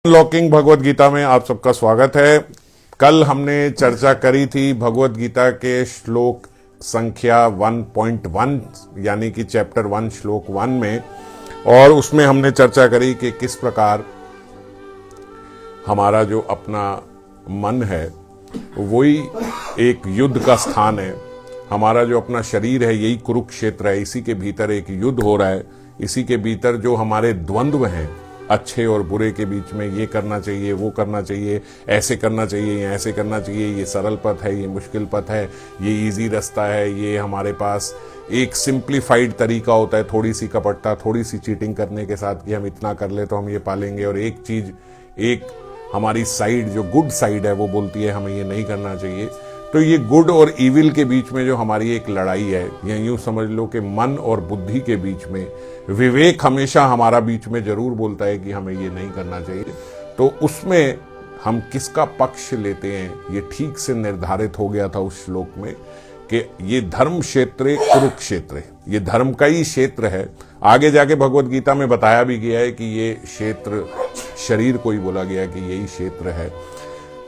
Unlocking Bhagavad Gita में आप सबका स्वागत है। कल हमने चर्चा करी थी भगवत गीता के श्लोक संख्या 1.1 यानी कि चैप्टर 1 श्लोक 1 में, और उसमें हमने चर्चा करी कि किस प्रकार हमारा जो अपना मन है वही एक युद्ध का स्थान है। हमारा जो अपना शरीर है यही कुरुक्षेत्र है, इसी के भीतर एक युद्ध हो रहा है। इसी के भीतर जो हमारे द्वंद्व हैं अच्छे और बुरे के बीच में, ये करना चाहिए, वो करना चाहिए, ऐसे करना चाहिए, ऐसे करना चाहिए, ये सरल पथ है, ये मुश्किल पथ है, ये इजी रास्ता है, ये हमारे पास एक सिंप्लीफाइड तरीका होता है, थोड़ी सी कपटता, थोड़ी सी चीटिंग करने के साथ कि हम इतना कर ले तो हम ये पालेंगे। और एक चीज, एक हमारी साइड जो गुड साइड है वो बोलती है हमें ये नहीं करना चाहिए। तो ये गुड और इविल के बीच में जो हमारी एक लड़ाई है, या यूं समझ लो कि मन और बुद्धि के बीच में, विवेक हमेशा हमारा बीच में जरूर बोलता है कि हमें ये नहीं करना चाहिए। तो उसमें हम किसका पक्ष लेते हैं ये ठीक से निर्धारित हो गया था उस श्लोक में कि ये धर्म क्षेत्र कुरुक्षेत्र, ये धर्म का ही क्षेत्र है। आगे जाके भगवत गीता में बताया भी गया है कि ये क्षेत्र शरीर को ही बोला गया कि यही क्षेत्र है।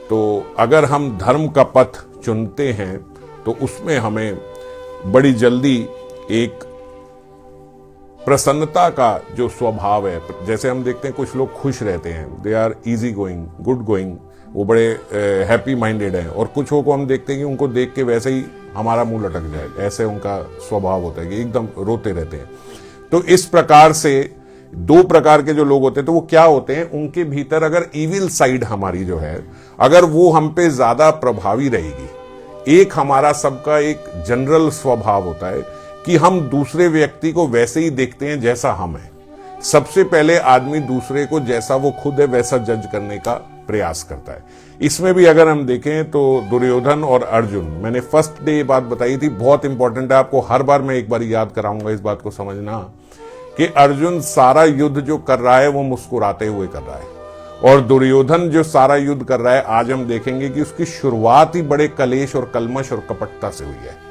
तो अगर हम धर्म का पथ चुनते हैं तो उसमें हमें बड़ी जल्दी एक प्रसन्नता का जो स्वभाव है, जैसे हम देखते हैं कुछ लोग खुश रहते हैं, they are easy going, good going, वो बड़े हैप्पी माइंडेड हैं, और कुछ को हम देखते हैं कि उनको देख के वैसे ही हमारा मुंह लटक जाए, ऐसे उनका स्वभाव होता है कि एकदम रोते रहते हैं। तो इस प्रकार से दो प्रकार के जो लोग होते हैं, तो वो क्या होते हैं, उनके भीतर अगर इविल साइड हमारी जो है अगर वो हम पे ज्यादा प्रभावी रहेगी, एक हमारा सबका एक जनरल स्वभाव होता है कि हम दूसरे व्यक्ति को वैसे ही देखते हैं जैसा हम है। सबसे पहले आदमी दूसरे को जैसा वो खुद है वैसा जज करने का प्रयास करता है। इसमें भी अगर हम देखें तो दुर्योधन और अर्जुन, मैंने फर्स्ट डे ये बात बताई थी, बहुत इंपॉर्टेंट है, आपको हर बार मैं एक बार याद कराऊंगा इस बात को समझना कि अर्जुन सारा युद्ध जो कर रहा है वो मुस्कुराते हुए कर रहा है, और दुर्योधन जो सारा युद्ध कर रहा है आज हम देखेंगे कि उसकी शुरुआत ही बड़े कलेश और कलमश और कपटता से हुई है।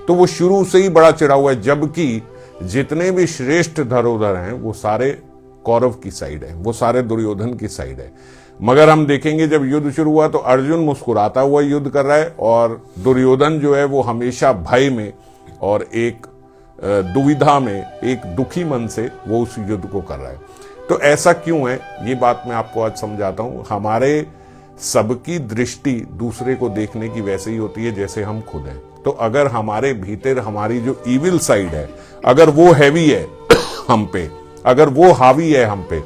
तो वो शुरू से ही बड़ा चिढ़ा हुआ है, जबकि जितने भी श्रेष्ठ धरोधर हैं वो सारे कौरव की साइड है, वो सारे दुर्योधन की साइड है। मगर हम देखेंगे जब युद्ध शुरू हुआ तो अर्जुन मुस्कुराता हुआ युद्ध कर रहा है, और दुर्योधन जो है वो हमेशा भय में और एक दुविधा में, एक दुखी मन से वो उस युद्ध को कर रहा है। तो ऐसा क्यों है ये बात मैं आपको आज समझाता हूं। हमारे सबकी दृष्टि दूसरे को देखने की वैसे ही होती है जैसे हम खुद हैं। तो अगर हमारे भीतर हमारी जो इविल साइड है अगर वो हैवी है हम पे, अगर वो हावी है हम पे,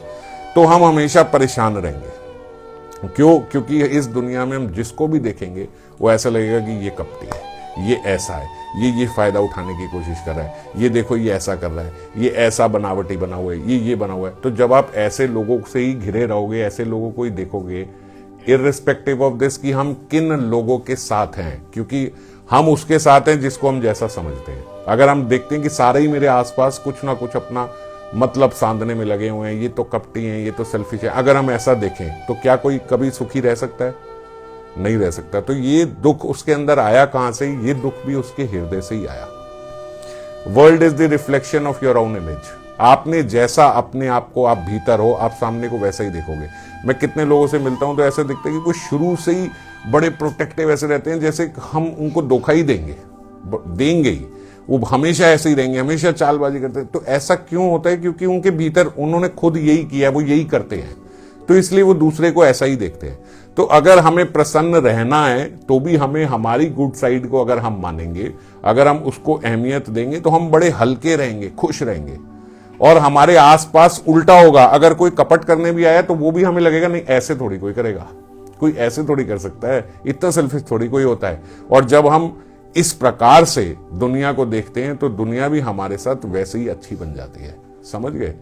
तो हम हमेशा परेशान रहेंगे। क्यों? क्योंकि इस दुनिया में हम जिसको भी देखेंगे वो ऐसा लगेगा कि ये कपटी है, ये ऐसा है, ये फायदा उठाने की कोशिश कर रहा है, ये देखो ये ऐसा कर रहा है, ये ऐसा बनावटी बना हुआ है, ये बना हुआ है। तो जब आप ऐसे लोगों से ही घिरे रहोगे, ऐसे लोगों को ही देखोगे, इर्रिस्पेक्टिव ऑफ दिस कि हम किन लोगों के साथ हैं, क्योंकि हम उसके साथ हैं जिसको हम जैसा समझते हैं। अगर हम देखते हैं कि सारे ही मेरे आसपास कुछ ना कुछ अपना मतलब साधने में लगे हुए हैं, ये तो कपटी हैं, ये तो सेल्फिश है, अगर हम ऐसा देखें तो क्या कोई कभी सुखी रह सकता है? नहीं रह सकता। तो ये दुख उसके अंदर आया कहां से? ये दुख भी उसके हृदय से ही आया। World is the reflection of your own image. आपने जैसा अपने आप को आप भीतर हो, आप सामने को वैसा ही देखोगे। मैं कितने लोगों से मिलता हूं तो ऐसे दिखता है कि वो शुरू से ही बड़े प्रोटेक्टिव ऐसे रहते हैं जैसे हम उनको धोखा ही देंगे ही, वो हमेशा ऐसे ही रहेंगे, हमेशा चालबाजी करते हैं। तो ऐसा क्यों होता है? क्योंकि उनके भीतर उन्होंने खुद यही किया, वो यही करते हैं, तो इसलिए वो दूसरे को ऐसा ही देखते हैं। तो अगर हमें प्रसन्न रहना है तो भी हमें हमारी गुड साइड को अगर हम मानेंगे, अगर हम उसको अहमियत देंगे, तो हम बड़े हल्के रहेंगे, खुश रहेंगे। और हमारे आसपास उल्टा होगा, अगर कोई कपट करने भी आया तो वो भी हमें लगेगा नहीं ऐसे थोड़ी कोई करेगा, कोई ऐसे थोड़ी कर सकता है, इतना सेल्फिश थोड़ी कोई होता है। और जब हम इस प्रकार से दुनिया को देखते हैं तो दुनिया भी हमारे साथ वैसे ही अच्छी बन जाती है। समझ गए?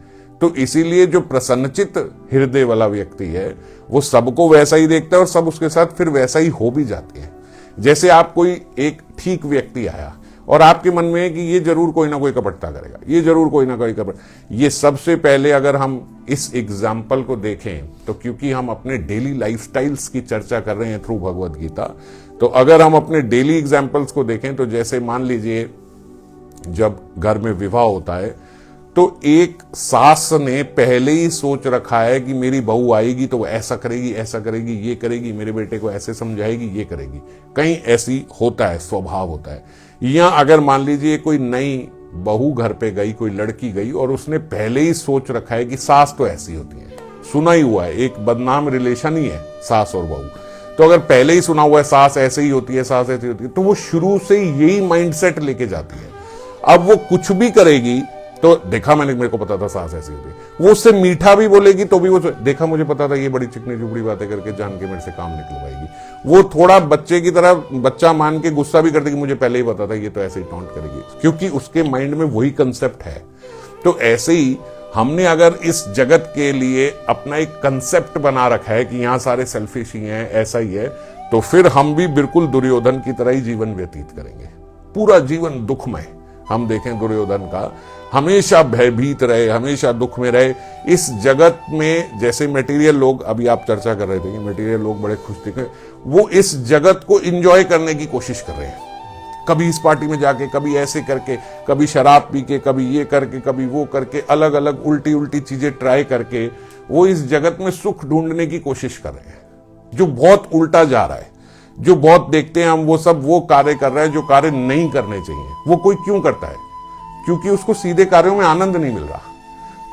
तो इसीलिए जो प्रसन्नचित हृदय वाला व्यक्ति है वो सबको वैसा ही देखता है और सब उसके साथ फिर वैसा ही हो भी जाते हैं। जैसे आप कोई एक ठीक व्यक्ति आया और आपके मन में है कि ये जरूर कोई ना कोई कपटता करेगा, ये जरूर कोई ना कोई कपट, ये सबसे पहले अगर हम इस एग्जाम्पल को देखें तो क्योंकि हम अपने डेली लाइफस्टाइल्स की चर्चा कर रहे हैं थ्रू भगवत गीता, तो अगर हम अपने डेली एग्जाम्पल्स को देखें तो जैसे मान लीजिए जब घर में विवाह होता है तो एक सास ने पहले ही सोच रखा है कि मेरी बहू आएगी तो वो ऐसा करेगी, ये करेगी, मेरे बेटे को ऐसे समझाएगी, ये करेगी। कहीं ऐसी होता है, स्वभाव होता है। या अगर मान लीजिए कोई नई बहू घर पे गई, कोई लड़की गई और उसने पहले ही सोच रखा है कि सास तो ऐसी होती है, सुना ही हुआ है, एक बदनाम रिलेशन ही है सास और बहू। तो अगर पहले ही सुना हुआ है सास ऐसे ही होती है, सास ऐसी होती है, तो वो शुरू से ही यही माइंडसेट लेके जाती है। अब वो कुछ भी करेगी तो देखा मैंने, मेरे को पता था सास ऐसी होती है। वो उससे मीठा भी बोलेगी तो भी वो देखा, मुझे पता था ये बड़ी चिकनी चुपड़ी बातें करके जान के मेरे से काम निकलवाएगी। वो थोड़ा बच्चे की तरह बच्चा मान के गुस्सा भी करती कि मुझे पहले ही पता था ये तो ऐसे ही टॉन्ट करेगी, क्योंकि उसके माइंड में वही कंसेप्ट है। तो ऐसे ही हमने अगर इस जगत के लिए अपना एक कंसेप्ट बना रखा है कि यहां सारे सेल्फिश ही हैं, ऐसा ही है, तो फिर हम भी बिल्कुल दुर्योधन की तरह ही जीवन व्यतीत करेंगे, पूरा जीवन दुखमय। हम देखें दुर्योधन का, हमेशा भयभीत रहे, हमेशा दुख में रहे। इस जगत में जैसे मटेरियल लोग, अभी आप चर्चा कर रहे थे कि मटेरियल लोग बड़े खुश दिखे, वो इस जगत को एंजॉय करने की कोशिश कर रहे हैं। कभी इस पार्टी में जाके, कभी ऐसे करके, कभी शराब पी के, कभी ये करके, कभी वो करके, अलग अलग उल्टी उल्टी चीजें ट्राई करके वो इस जगत में सुख ढूंढने की कोशिश कर रहे हैं, जो बहुत उल्टा जा रहा है। जो बहुत देखते हैं हम, वो सब वो कार्य कर रहा है जो कार्य नहीं करने चाहिए। वो कोई क्यों करता है? क्योंकि उसको सीधे कार्यों में आनंद नहीं मिल रहा,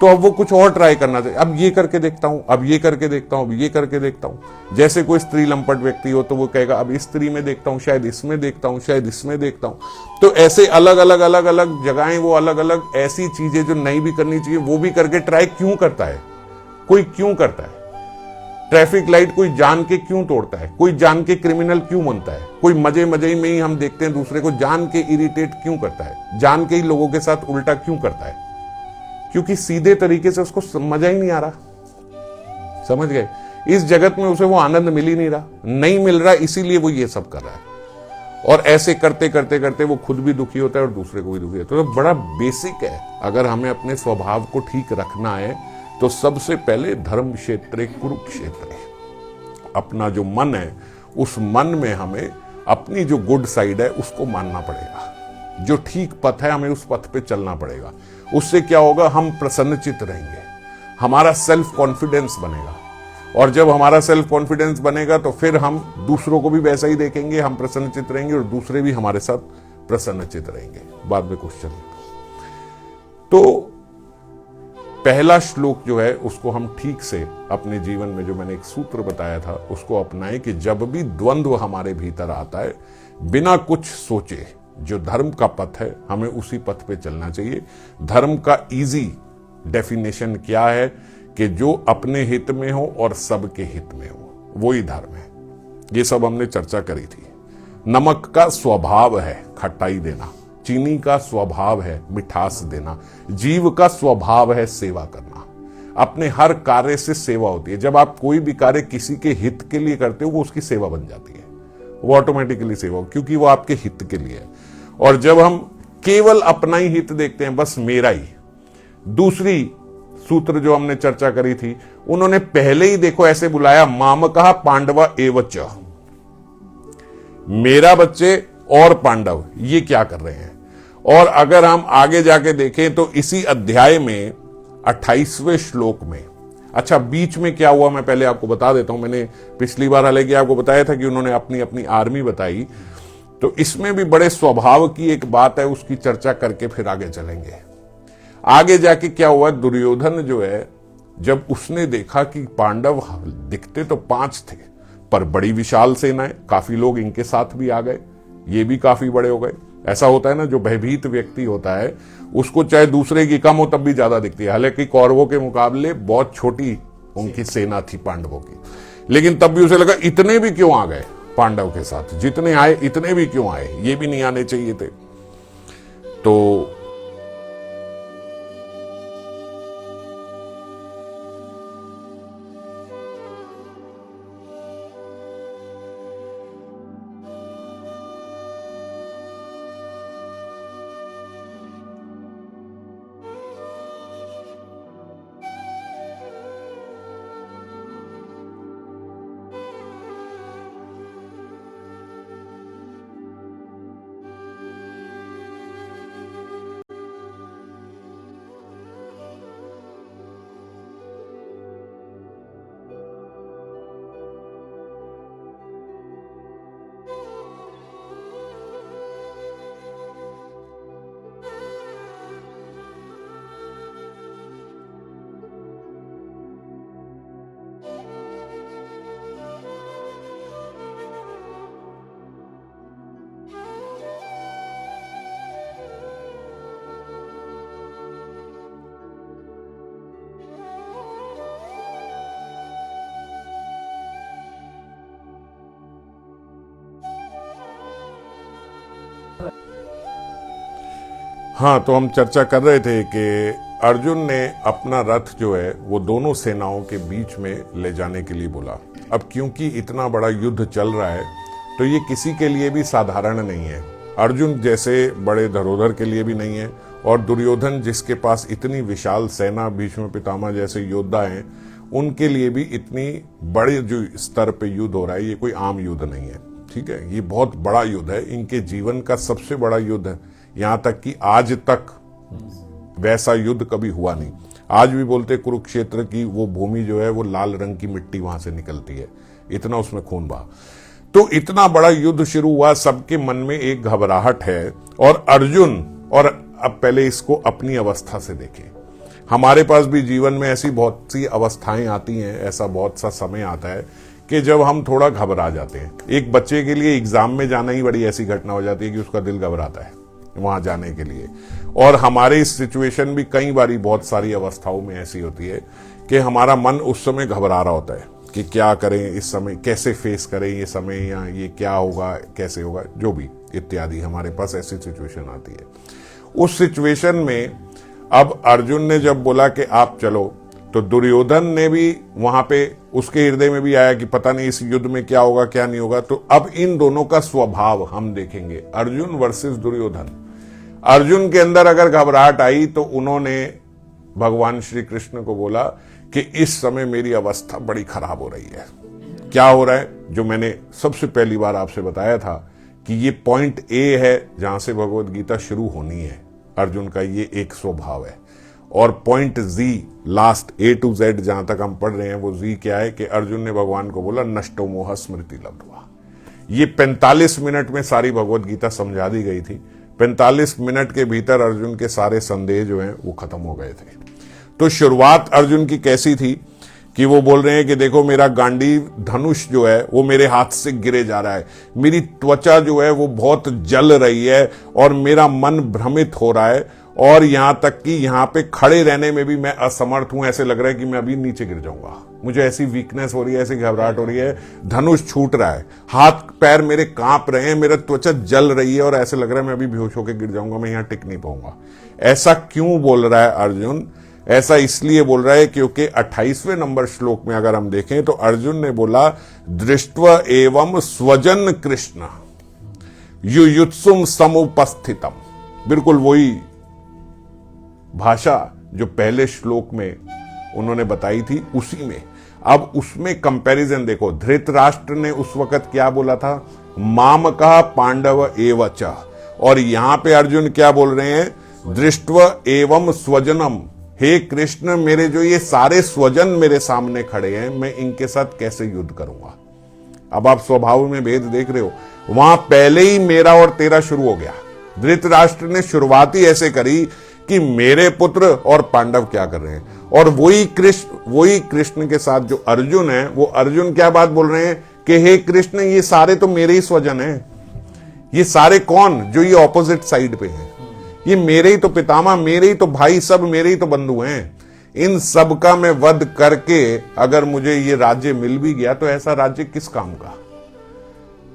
तो अब वो कुछ और ट्राई करना चाहिए। अब ये करके देखता हूं, अब ये करके देखता हूं, अब ये करके देखता हूं। जैसे कोई स्त्री लंपट व्यक्ति हो तो वो कहेगा अब इस स्त्री में देखता हूं, शायद इसमें देखता हूं, शायद इसमें देखता हूं। तो ऐसे अलग अलग अलग अलग जगहें, वो अलग अलग ऐसी चीजें जो नहीं भी करनी चाहिए वो भी करके ट्राई क्यों करता है? कोई क्यों करता है? ट्रैफिक लाइट कोई जान के क्यों तोड़ता है? कोई जान के क्रिमिनल क्यों बनता है? कोई मजे मजे में ही हम देखते हैं दूसरे को जान के इरिटेट क्यों करता है? जान के ही लोगों के साथ उल्टा क्यों करता है? क्योंकि सीधे तरीके से उसको मजा ही नहीं आ रहा। समझ गए? इस जगत में उसे वो आनंद मिल ही नहीं रहा, नहीं मिल रहा, इसीलिए वो ये सब कर रहा है। और ऐसे करते करते करते वो खुद भी दुखी होता है और दूसरे को भी दुखी होता है। तो बड़ा बेसिक है, अगर हमें अपने स्वभाव को ठीक रखना है तो सबसे पहले धर्म क्षेत्र कुरुक्षेत्र है। अपना जो मन है, उस मन में हमें अपनी जो गुड साइड है उसको मानना पड़ेगा। जो ठीक पथ है हमें उस पथ पे चलना पड़ेगा। उससे क्या होगा? हम प्रसन्नचित्त रहेंगे, हमारा सेल्फ कॉन्फिडेंस बनेगा। और जब हमारा सेल्फ कॉन्फिडेंस बनेगा तो फिर हम दूसरों को भी वैसा ही देखेंगे, हम प्रसन्नचित्त रहेंगे और दूसरे भी हमारे साथ प्रसन्नचित्त रहेंगे। बाद में क्वेश्चन तो पहला श्लोक जो है उसको हम ठीक से अपने जीवन में, जो मैंने एक सूत्र बताया था, उसको अपनाएं कि जब भी द्वंद्व हमारे भीतर आता है, बिना कुछ सोचे जो धर्म का पथ है हमें उसी पथ पे चलना चाहिए। धर्म का इजी डेफिनेशन क्या है? कि जो अपने हित में हो और सबके हित में हो, वही धर्म है। ये सब हमने चर्चा करी थी। नमक का स्वभाव है खट्टाई देना, चीनी का स्वभाव है मिठास देना, जीव का स्वभाव है सेवा करना। अपने हर कार्य से सेवा होती है। जब आप कोई भी कार्य किसी के हित के लिए करते हो, वो उसकी सेवा बन जाती है, वो ऑटोमेटिकली सेवा, क्योंकि वो आपके हित के लिए है। और जब हम केवल अपना ही हित देखते हैं, बस मेरा ही, दूसरी सूत्र जो हमने चर्चा करी थी, उन्होंने पहले ही देखो ऐसे बुलाया, मामकः पांडव एवच, मेरा बच्चे और पांडव ये क्या कर रहे हैं। और अगर हम आगे जाके देखें तो इसी अध्याय में 28वें श्लोक में, अच्छा बीच में क्या हुआ मैं पहले आपको बता देता हूं। मैंने पिछली बार हालांकि आपको बताया था कि उन्होंने अपनी अपनी आर्मी बताई, तो इसमें भी बड़े स्वभाव की एक बात है, उसकी चर्चा करके फिर आगे चलेंगे। आगे जाके क्या हुआ, दुर्योधन जो है, जब उसने देखा कि पांडव दिखते तो 5 थे पर बड़ी विशाल सेना है, काफी लोग इनके साथ भी आ गए, ये भी काफी बड़े हो गए। ऐसा होता है ना, जो भयभीत व्यक्ति होता है उसको चाहे दूसरे की कम हो तब भी ज्यादा दिखती है। हालांकि कौरवों के मुकाबले बहुत छोटी उनकी सेना थी पांडवों की, लेकिन तब भी उसे लगा इतने भी क्यों आ गए पांडव के साथ, जितने आए इतने भी क्यों आए, ये भी नहीं आने चाहिए थे। तो हाँ, तो हम चर्चा कर रहे थे कि अर्जुन ने अपना रथ जो है वो दोनों सेनाओं के बीच में ले जाने के लिए बोला। अब क्योंकि इतना बड़ा युद्ध चल रहा है तो ये किसी के लिए भी साधारण नहीं है। अर्जुन जैसे बड़े धरोधर के लिए भी नहीं है, और दुर्योधन जिसके पास इतनी विशाल सेना, भीष्म पितामह जैसे योद्धा हैं, उनके लिए भी इतनी बड़े जो स्तर पे युद्ध हो रहा है, ये कोई आम युद्ध नहीं है। ठीक है, ये बहुत बड़ा युद्ध है, इनके जीवन का सबसे बड़ा युद्ध है। यहां तक कि आज तक वैसा युद्ध कभी हुआ नहीं। आज भी बोलते कुरुक्षेत्र की वो भूमि जो है वो लाल रंग की मिट्टी वहां से निकलती है, इतना उसमें खून बहा। तो इतना बड़ा युद्ध शुरू हुआ, सबके मन में एक घबराहट है। और अर्जुन, और अब पहले इसको अपनी अवस्था से देखें। हमारे पास भी जीवन में ऐसी बहुत सी अवस्थाएं आती हैं, ऐसा बहुत सा समय आता है कि जब हम थोड़ा घबरा जाते हैं। एक बच्चे के लिए एग्जाम में जाना ही बड़ी ऐसी घटना हो जाती है कि उसका दिल घबराता है वहां जाने के लिए। और हमारे इस सिचुएशन भी कई बारी बहुत सारी अवस्थाओं में ऐसी होती है कि हमारा मन उस समय घबरा रहा होता है कि क्या करें इस समय, कैसे फेस करें ये समय, या ये क्या होगा, कैसे होगा, जो भी इत्यादि हमारे पास ऐसी सिचुएशन आती है। उस सिचुएशन में अब अर्जुन ने जब बोला कि आप चलो, तो दुर्योधन ने भी वहां पे, उसके हृदय में भी आया कि पता नहीं इस युद्ध में क्या होगा क्या नहीं होगा। तो अब इन दोनों का स्वभाव हम देखेंगे, अर्जुन वर्सेस दुर्योधन। अर्जुन के अंदर अगर घबराहट आई तो उन्होंने भगवान श्री कृष्ण को बोला कि इस समय मेरी अवस्था बड़ी खराब हो रही है। क्या हो रहा है, जो मैंने सबसे पहली बार आपसे बताया था कि ये पॉइंट ए है जहां से भगवत गीता शुरू होनी है। अर्जुन का ये एक स्वभाव है। और point G, last A to Z जहां तक हम पढ़ रहे हैं, वो जी क्या है कि अर्जुन ने भगवान को बोला नष्टो मोह स्मृति लब्ध्वा। ये 45 मिनट में सारी भगवत गीता समझा दी गई थी। 45 मिनट के भीतर अर्जुन के सारे संदेह जो हैं वो खत्म हो गए थे। तो शुरुआत अर्जुन की कैसी थी कि वो बोल रहे हैं कि देखो मेरा गांडीव धनुष जो है वो मेरे हाथ से गिरे जा रहा है, मेरी त्वचा जो है वो बहुत जल रही है, और मेरा मन भ्रमित हो रहा है, और यहां तक कि यहां पे खड़े रहने में भी मैं असमर्थ हूं। ऐसे लग रहा है कि मैं अभी नीचे गिर जाऊंगा, मुझे ऐसी वीकनेस हो रही है, ऐसी घबराहट हो रही है, धनुष छूट रहा है, हाथ पैर मेरे कांप रहे हैं, मेरा त्वचा जल रही है, और ऐसे लग रहा है मैं अभी बेहोश होकर गिर जाऊंगा, मैं यहां टिक नहीं पाऊंगा। ऐसा क्यों बोल रहा है अर्जुन? ऐसा इसलिए बोल रहा है क्योंकि 28वें नंबर श्लोक में अगर हम देखें तो अर्जुन ने बोला दृष्ट्वा एवं स्वजन कृष्ण युयुत्सुम समुपस्थितम। बिल्कुल वही भाषा जो पहले श्लोक में उन्होंने बताई थी, उसी में अब उसमें कंपैरिजन देखो। धृतराष्ट्र ने उस वक्त क्या बोला था, माम का पांडव एवच, और यहां पे अर्जुन क्या बोल रहे हैं, दृष्ट्वा एवं स्वजनम। हे कृष्ण, मेरे जो ये सारे स्वजन मेरे सामने खड़े हैं, मैं इनके साथ कैसे युद्ध करूंगा। अब आप स्वभाव में भेद देख रहे हो, वहां पहले ही मेरा और तेरा शुरू हो गया। धृतराष्ट्र ने शुरुआत ही ऐसे करी कि मेरे पुत्र और पांडव क्या कर रहे हैं, और वही कृष्ण के साथ जो अर्जुन है, वो अर्जुन क्या बात बोल रहे हैं कि हे कृष्ण, ये सारे तो मेरे ही स्वजन हैं। ये सारे कौन, जो ये ऑपोजिट साइड पे हैं, ये मेरे ही तो पितामह, मेरे ही तो भाई, सब मेरे ही तो बंधु हैं। इन सब का मैं वध करके अगर मुझे ये राज्य मिल भी गया तो ऐसा राज्य किस काम का?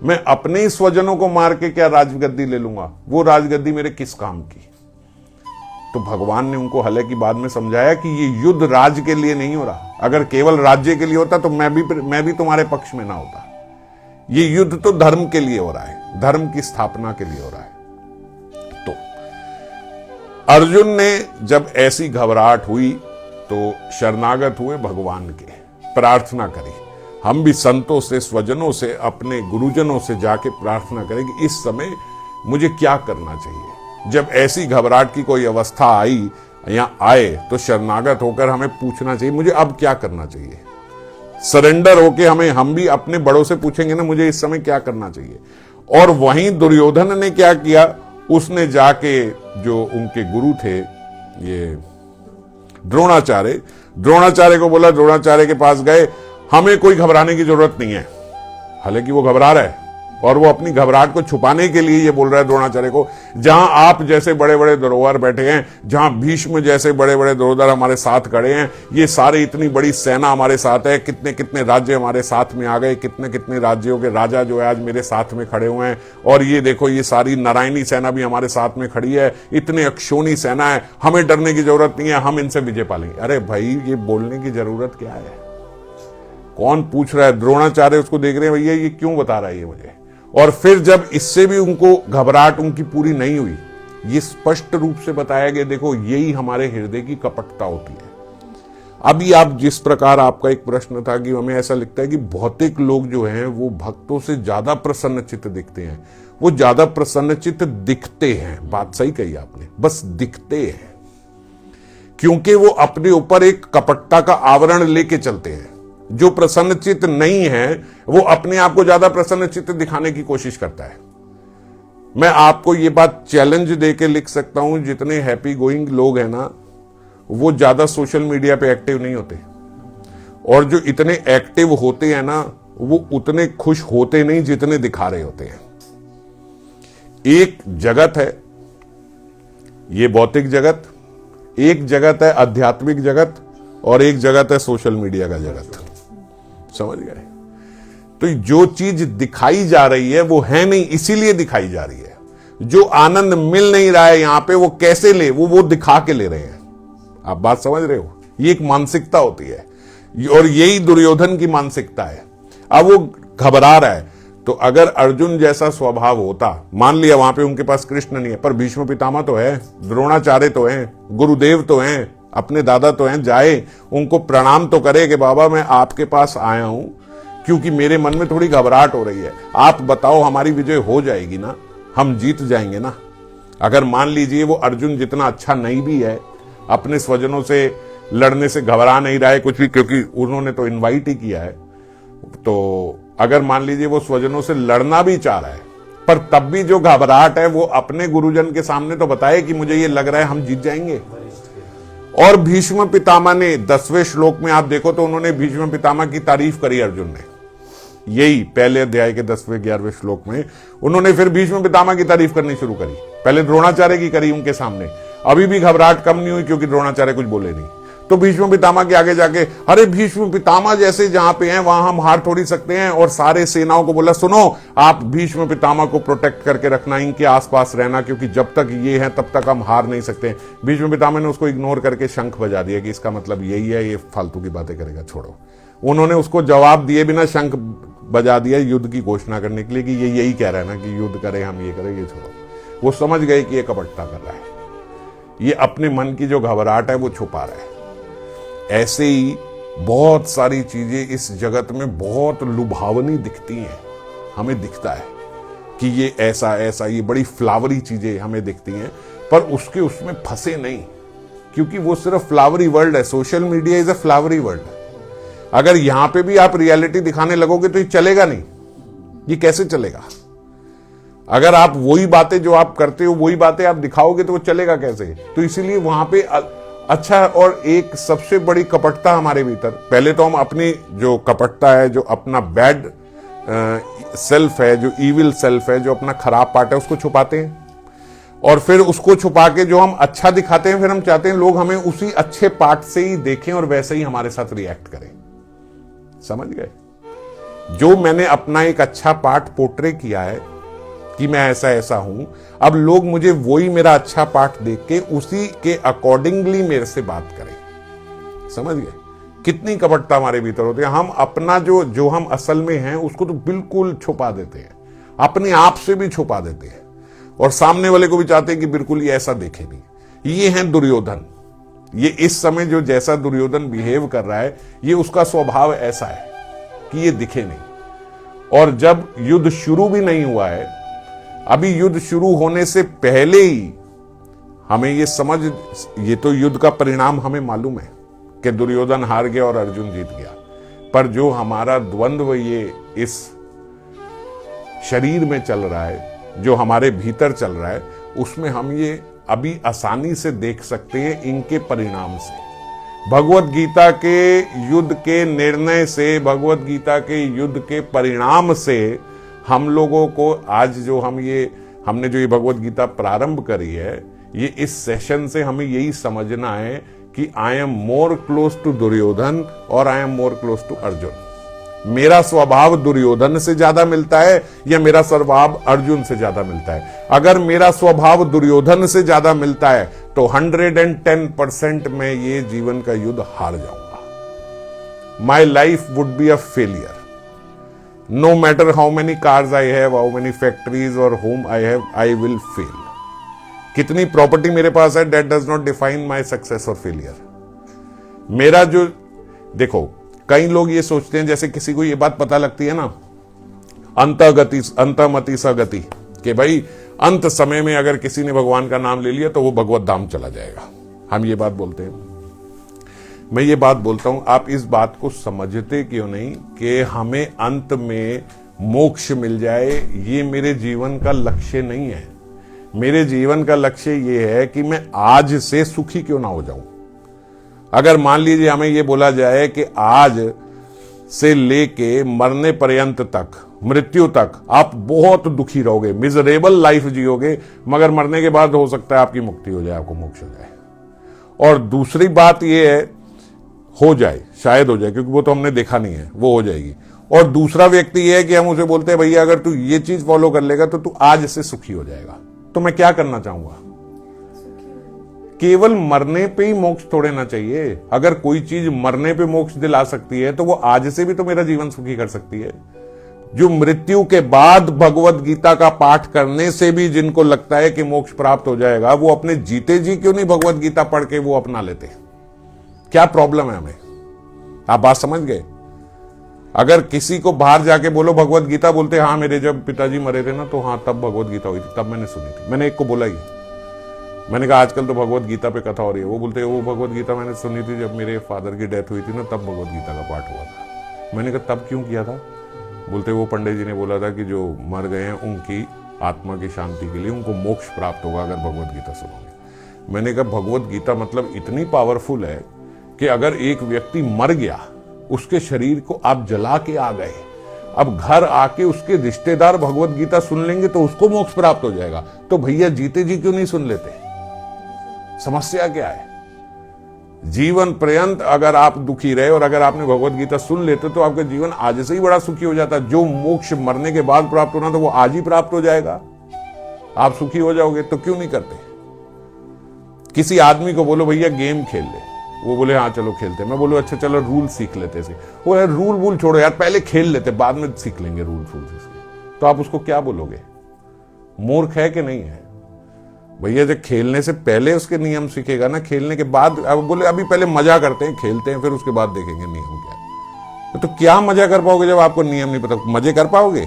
मैं अपने ही स्वजनों को मार के क्या राजगद्दी ले लूंगा? वो राजगद्दी मेरे किस काम की? तो भगवान ने उनको हालांकि बाद में समझाया कि ये युद्ध राज्य के लिए नहीं हो रहा। अगर केवल राज्य के लिए होता तो मैं भी तुम्हारे पक्ष में ना होता। ये युद्ध तो धर्म के लिए हो रहा है, धर्म की स्थापना के लिए हो रहा है। तो अर्जुन ने जब ऐसी घबराहट हुई तो शरणागत हुए भगवान के, प्रार्थना करी। हम भी संतों से, स्वजनों से, अपने गुरुजनों से जाके प्रार्थना करें कि इस समय मुझे क्या करना चाहिए। जब ऐसी घबराहट की कोई अवस्था आई या आए तो शरणागत होकर हमें पूछना चाहिए मुझे अब क्या करना चाहिए। सरेंडर होके हम भी अपने बड़ों से पूछेंगे ना, मुझे इस समय क्या करना चाहिए। और वहीं दुर्योधन ने क्या किया, उसने जाके जो उनके गुरु थे ये द्रोणाचार्य को बोला, द्रोणाचार्य के पास गए, हमें कोई घबराने की जरूरत नहीं है। हालांकि वो घबरा रहा है, और वो अपनी घबराहट को छुपाने के लिए ये बोल रहा है द्रोणाचार्य को, जहां आप जैसे बड़े बड़े धरोहर बैठे हैं, जहां भीष्म जैसे बड़े बड़े धरोहर हमारे साथ खड़े हैं, ये सारे इतनी बड़ी सेना हमारे साथ है, कितने कितने राज्य हमारे साथ में आ गए, कितने कितने राज्यों के राजा जो है आज मेरे साथ में खड़े हुए हैं, और ये देखो ये सारी नारायणी सेना भी हमारे साथ में खड़ी है, इतने अक्षोणी सेना है, हमें डरने की जरूरत नहीं है, हम इनसे विजय पालेंगे। अरे भाई ये बोलने की जरूरत क्या है? कौन पूछ रहा है? द्रोणाचार्य उसको देख रहे हैं, भैया ये क्यों बता रहा है ये मुझे? और फिर जब इससे भी उनको घबराहट उनकी पूरी नहीं हुई, ये स्पष्ट रूप से बताया गया, देखो यही हमारे हृदय की कपटता होती है। अभी आप जिस प्रकार आपका एक प्रश्न था कि हमें ऐसा लगता है कि भौतिक लोग जो हैं वो भक्तों से ज्यादा प्रसन्नचित्त दिखते हैं, वो ज्यादा प्रसन्नचित्त दिखते हैं, बात सही कही आपने, बस दिखते हैं, क्योंकि वो अपने ऊपर एक कपटता का आवरण लेके चलते हैं। जो प्रसन्नचित्त नहीं है वो अपने आप को ज्यादा प्रसन्नचित्त दिखाने की कोशिश करता है। मैं आपको ये बात चैलेंज देके लिख सकता हूं, जितने हैप्पी गोइंग लोग हैं ना वो ज्यादा सोशल मीडिया पे एक्टिव नहीं होते, और जो इतने एक्टिव होते हैं ना वो उतने खुश होते नहीं जितने दिखा रहे होते हैं। एक जगत है ये भौतिक जगत, एक जगत है आध्यात्मिक जगत, और एक जगत है सोशल मीडिया का जगत। समझ गए? तो जो चीज दिखाई जा रही है वो है नहीं, इसीलिए दिखाई जा रही है। जो आनंद मिल नहीं रहा है यहां पे वो कैसे ले, वो दिखा के ले रहे हैं। आप बात समझ रहे हो? ये एक मानसिकता होती है, और यही दुर्योधन की मानसिकता है। अब वो घबरा रहा है, तो अगर अर्जुन जैसा स्वभाव होता, मान लिया वहां पे उनके पास कृष्ण नहीं है, पर भीष्म पितामह तो है, द्रोणाचार्य तो हैं, गुरुदेव तो हैं, अपने दादा तो हैं, जाए उनको प्रणाम तो करे कि बाबा मैं आपके पास आया हूं क्योंकि मेरे मन में थोड़ी घबराहट हो रही है, आप बताओ हमारी विजय हो जाएगी ना, हम जीत जाएंगे ना। अगर मान लीजिए वो अर्जुन जितना अच्छा नहीं भी है, अपने स्वजनों से लड़ने से घबरा नहीं रहा है कुछ भी, क्योंकि उन्होंने तो इन्वाइट ही किया है, तो अगर मान लीजिए वो स्वजनों से लड़ना भी चाह रहा है, पर तब भी जो घबराहट है वो अपने गुरुजन के सामने तो बताए कि मुझे ये लग रहा है हम जीत जाएंगे। और भीष्म पितामह ने 10वें श्लोक में आप देखो तो उन्होंने भीष्म पितामह की तारीफ करी अर्जुन ने, यही पहले अध्याय के 10वें 11वें श्लोक में उन्होंने फिर भीष्म पितामह की तारीफ करनी शुरू करी। पहले द्रोणाचार्य की करी उनके सामने, अभी भी घबराहट कम नहीं हुई क्योंकि द्रोणाचार्य कुछ बोले नहीं, तो भीष्म पितामह के आगे जाके अरे भीष्म पितामह जैसे जहां पे हैं वहां हम हार थोड़ी सकते हैं, और सारे सेनाओं को बोला सुनो आप भीष्म पितामह को प्रोटेक्ट करके रखना, इनके आसपास रहना, क्योंकि जब तक ये हैं तब तक हम हार नहीं सकते। भीष्म पितामह ने उसको इग्नोर करके शंख बजा दिया कि इसका मतलब यही है, ये फालतू की बातें करेगा, छोड़ो। उन्होंने उसको जवाब दिए बिना शंख बजा दिया युद्ध की घोषणा करने के लिए कि ये यही कह रहा है ना कि युद्ध करें, हम ये करें, ये छोड़ो। वो समझ गए कि ये कपटता कर रहा है, ये अपने मन की जो घबराहट है वो छुपा रहा है। ऐसे ही बहुत सारी चीजें इस जगत में बहुत लुभावनी दिखती हैं, हमें दिखता है कि ये ऐसा ऐसा, ये बड़ी फ्लावरी चीजें हमें दिखती हैं, पर उसमें फंसे नहीं, क्योंकि वो सिर्फ फ्लावरी वर्ल्ड है। Social media is a flowery world. अगर यहां पे भी आप रियलिटी दिखाने लगोगे तो ये चलेगा नहीं, ये कैसे चलेगा? अगर आप वही बातें जो आप करते हो वही बातें आप दिखाओगे तो वो चलेगा कैसे? तो इसीलिए वहां पे अच्छा, और एक सबसे बड़ी कपटता हमारे भीतर, पहले तो हम अपनी जो कपटता है, जो अपना बैड सेल्फ है, जो इविल सेल्फ है, जो अपना खराब पार्ट है, उसको छुपाते हैं, और फिर उसको छुपा के जो हम अच्छा दिखाते हैं, फिर हम चाहते हैं लोग हमें उसी अच्छे पार्ट से ही देखें और वैसे ही हमारे साथ रिएक्ट करें। समझ गए? जो मैंने अपना एक अच्छा पार्ट पोर्ट्रे किया है कि मैं ऐसा ऐसा हूं, अब लोग मुझे वही मेरा अच्छा पार्ट देख के उसी के अकॉर्डिंगली मेरे से बात करें। समझ गए? कितनी कपटता हमारे भीतर होती है। हम अपना जो हम असल में हैं उसको तो बिल्कुल छुपा देते हैं, अपने आप से भी छुपा देते हैं, और सामने वाले को भी चाहते हैं कि बिल्कुल ये ऐसा देखे नहीं। ये है दुर्योधन। ये इस समय जो जैसा दुर्योधन बिहेव कर रहा है, ये उसका स्वभाव ऐसा है कि ये दिखे नहीं। और जब युद्ध शुरू भी नहीं हुआ है, अभी युद्ध शुरू होने से पहले ही हमें ये समझ, ये तो युद्ध का परिणाम हमें मालूम है कि दुर्योधन हार गया और अर्जुन जीत गया, पर जो हमारा द्वंद्व ये इस शरीर में चल रहा है, जो हमारे भीतर चल रहा है, उसमें हम ये अभी आसानी से देख सकते हैं इनके परिणाम से। भगवत गीता के युद्ध के निर्णय से, भगवत गीता के युद्ध के परिणाम से हम लोगों को आज जो हमने जो ये भगवत गीता प्रारंभ करी है, ये इस सेशन से हमें यही समझना है कि I am more close to Duryodhan और I am more close to Arjun. मेरा स्वभाव दुर्योधन से ज्यादा मिलता है या मेरा स्वभाव अर्जुन से ज्यादा मिलता है? अगर मेरा स्वभाव दुर्योधन से ज्यादा मिलता है तो 110% मैं ये जीवन का युद्ध हार जाऊंगा। My life would be a failure. No matter how many cars I have, how many factories और home I have, I will fail. कितनी प्रॉपर्टी मेरे पास है, that does not define my success और फेलियर। मेरा जो देखो, कई लोग ये सोचते हैं, जैसे किसी को ये बात पता लगती है ना, अंतमति सगति, कि भाई अंत समय में अगर किसी ने भगवान का नाम ले लिया तो वो भगवत धाम चला जाएगा। हम ये बात बोलते हैं। मैं ये बात बोलता हूं, आप इस बात को समझते क्यों नहीं कि हमें अंत में मोक्ष मिल जाए, ये मेरे जीवन का लक्ष्य नहीं है। मेरे जीवन का लक्ष्य ये है कि मैं आज से सुखी क्यों ना हो जाऊं। अगर मान लीजिए हमें ये बोला जाए कि आज से लेके मरने पर्यंत तक, मृत्यु तक आप बहुत दुखी रहोगे, मिजरेबल लाइफ जियोगे, मगर मरने के बाद हो सकता है आपकी मुक्ति हो जाए, आपको मोक्ष हो जाए। और दूसरी बात यह है, हो जाए, शायद हो जाए, क्योंकि वो तो हमने देखा नहीं है, वो हो जाएगी। और दूसरा व्यक्ति यह है कि हम उसे बोलते हैं भैया अगर तू ये चीज फॉलो कर लेगा तो तू आज से सुखी हो जाएगा। तो मैं क्या करना चाहूंगा? केवल मरने पे ही मोक्ष थोड़े ना चाहिए। अगर कोई चीज मरने पे मोक्ष दिला सकती है तो वो आज से भी तो मेरा जीवन सुखी कर सकती है। जो मृत्यु के बाद भगवत गीता का पाठ करने से भी जिनको लगता है कि मोक्ष प्राप्त हो जाएगा, वो अपने जीते जी क्यों नहीं भगवत गीता पढ़ के वो अपना लेते? क्या प्रॉब्लम है हमें? आप बात समझ गए? अगर किसी को बाहर जाके बोलो भगवत गीता, बोलते हाँ मेरे जब पिताजी मरे थे ना तो हाँ तब भगवत गीता हुई थी, तब मैंने सुनी थी। मैंने एक को बोला ही, मैंने कहा आजकल तो भगवत गीता पे कथा हो रही है। वो बोलते वो भगवत गीता मैंने सुनी थी जब मेरे फादर की डेथ हुई थी ना, तब भगवत गीता का पाठ हुआ था। मैंने कहा तब क्यों किया था? बोलते वो पंडित जी ने बोला था कि जो मर गए हैं उनकी आत्मा की शांति के लिए उनको मोक्ष प्राप्त होगा अगर भगवत गीता सुनोगे। मैंने कहा भगवत गीता मतलब इतनी पावरफुल है कि अगर एक व्यक्ति मर गया, उसके शरीर को आप जला के आ गए, अब घर आके उसके रिश्तेदार भगवत गीता सुन लेंगे तो उसको मोक्ष प्राप्त हो जाएगा। तो भैया जीते जी क्यों नहीं सुन लेते? समस्या क्या है? जीवन पर्यंत अगर आप दुखी रहे और अगर आपने भगवत गीता सुन लेते तो आपका जीवन आज से ही बड़ा सुखी हो जाता। जो मोक्ष मरने के बाद प्राप्त होना तो वो आज ही प्राप्त हो जाएगा, आप सुखी हो जाओगे। तो क्यों नहीं करते? किसी आदमी को बोलो भैया गेम खेल ले, वो बोले हाँ चलो खेलते। मैं बोलो अच्छा चलो रूल सीख लेते से। वो यार रूल वूल छोड़ो यार, पहले खेल लेते बाद में सीख लेंगे रूल फूल। तो आप उसको क्या बोलोगे? मूर्ख है कि नहीं है? भैया जब खेलने से पहले उसके नियम सीखेगा ना, खेलने के बाद। अब बोले अभी पहले मजा करते हैं, खेलते हैं, फिर उसके बाद देखेंगे नियम क्या। तो क्या मजा कर पाओगे जब आपको नियम नहीं पता? मजे कर पाओगे?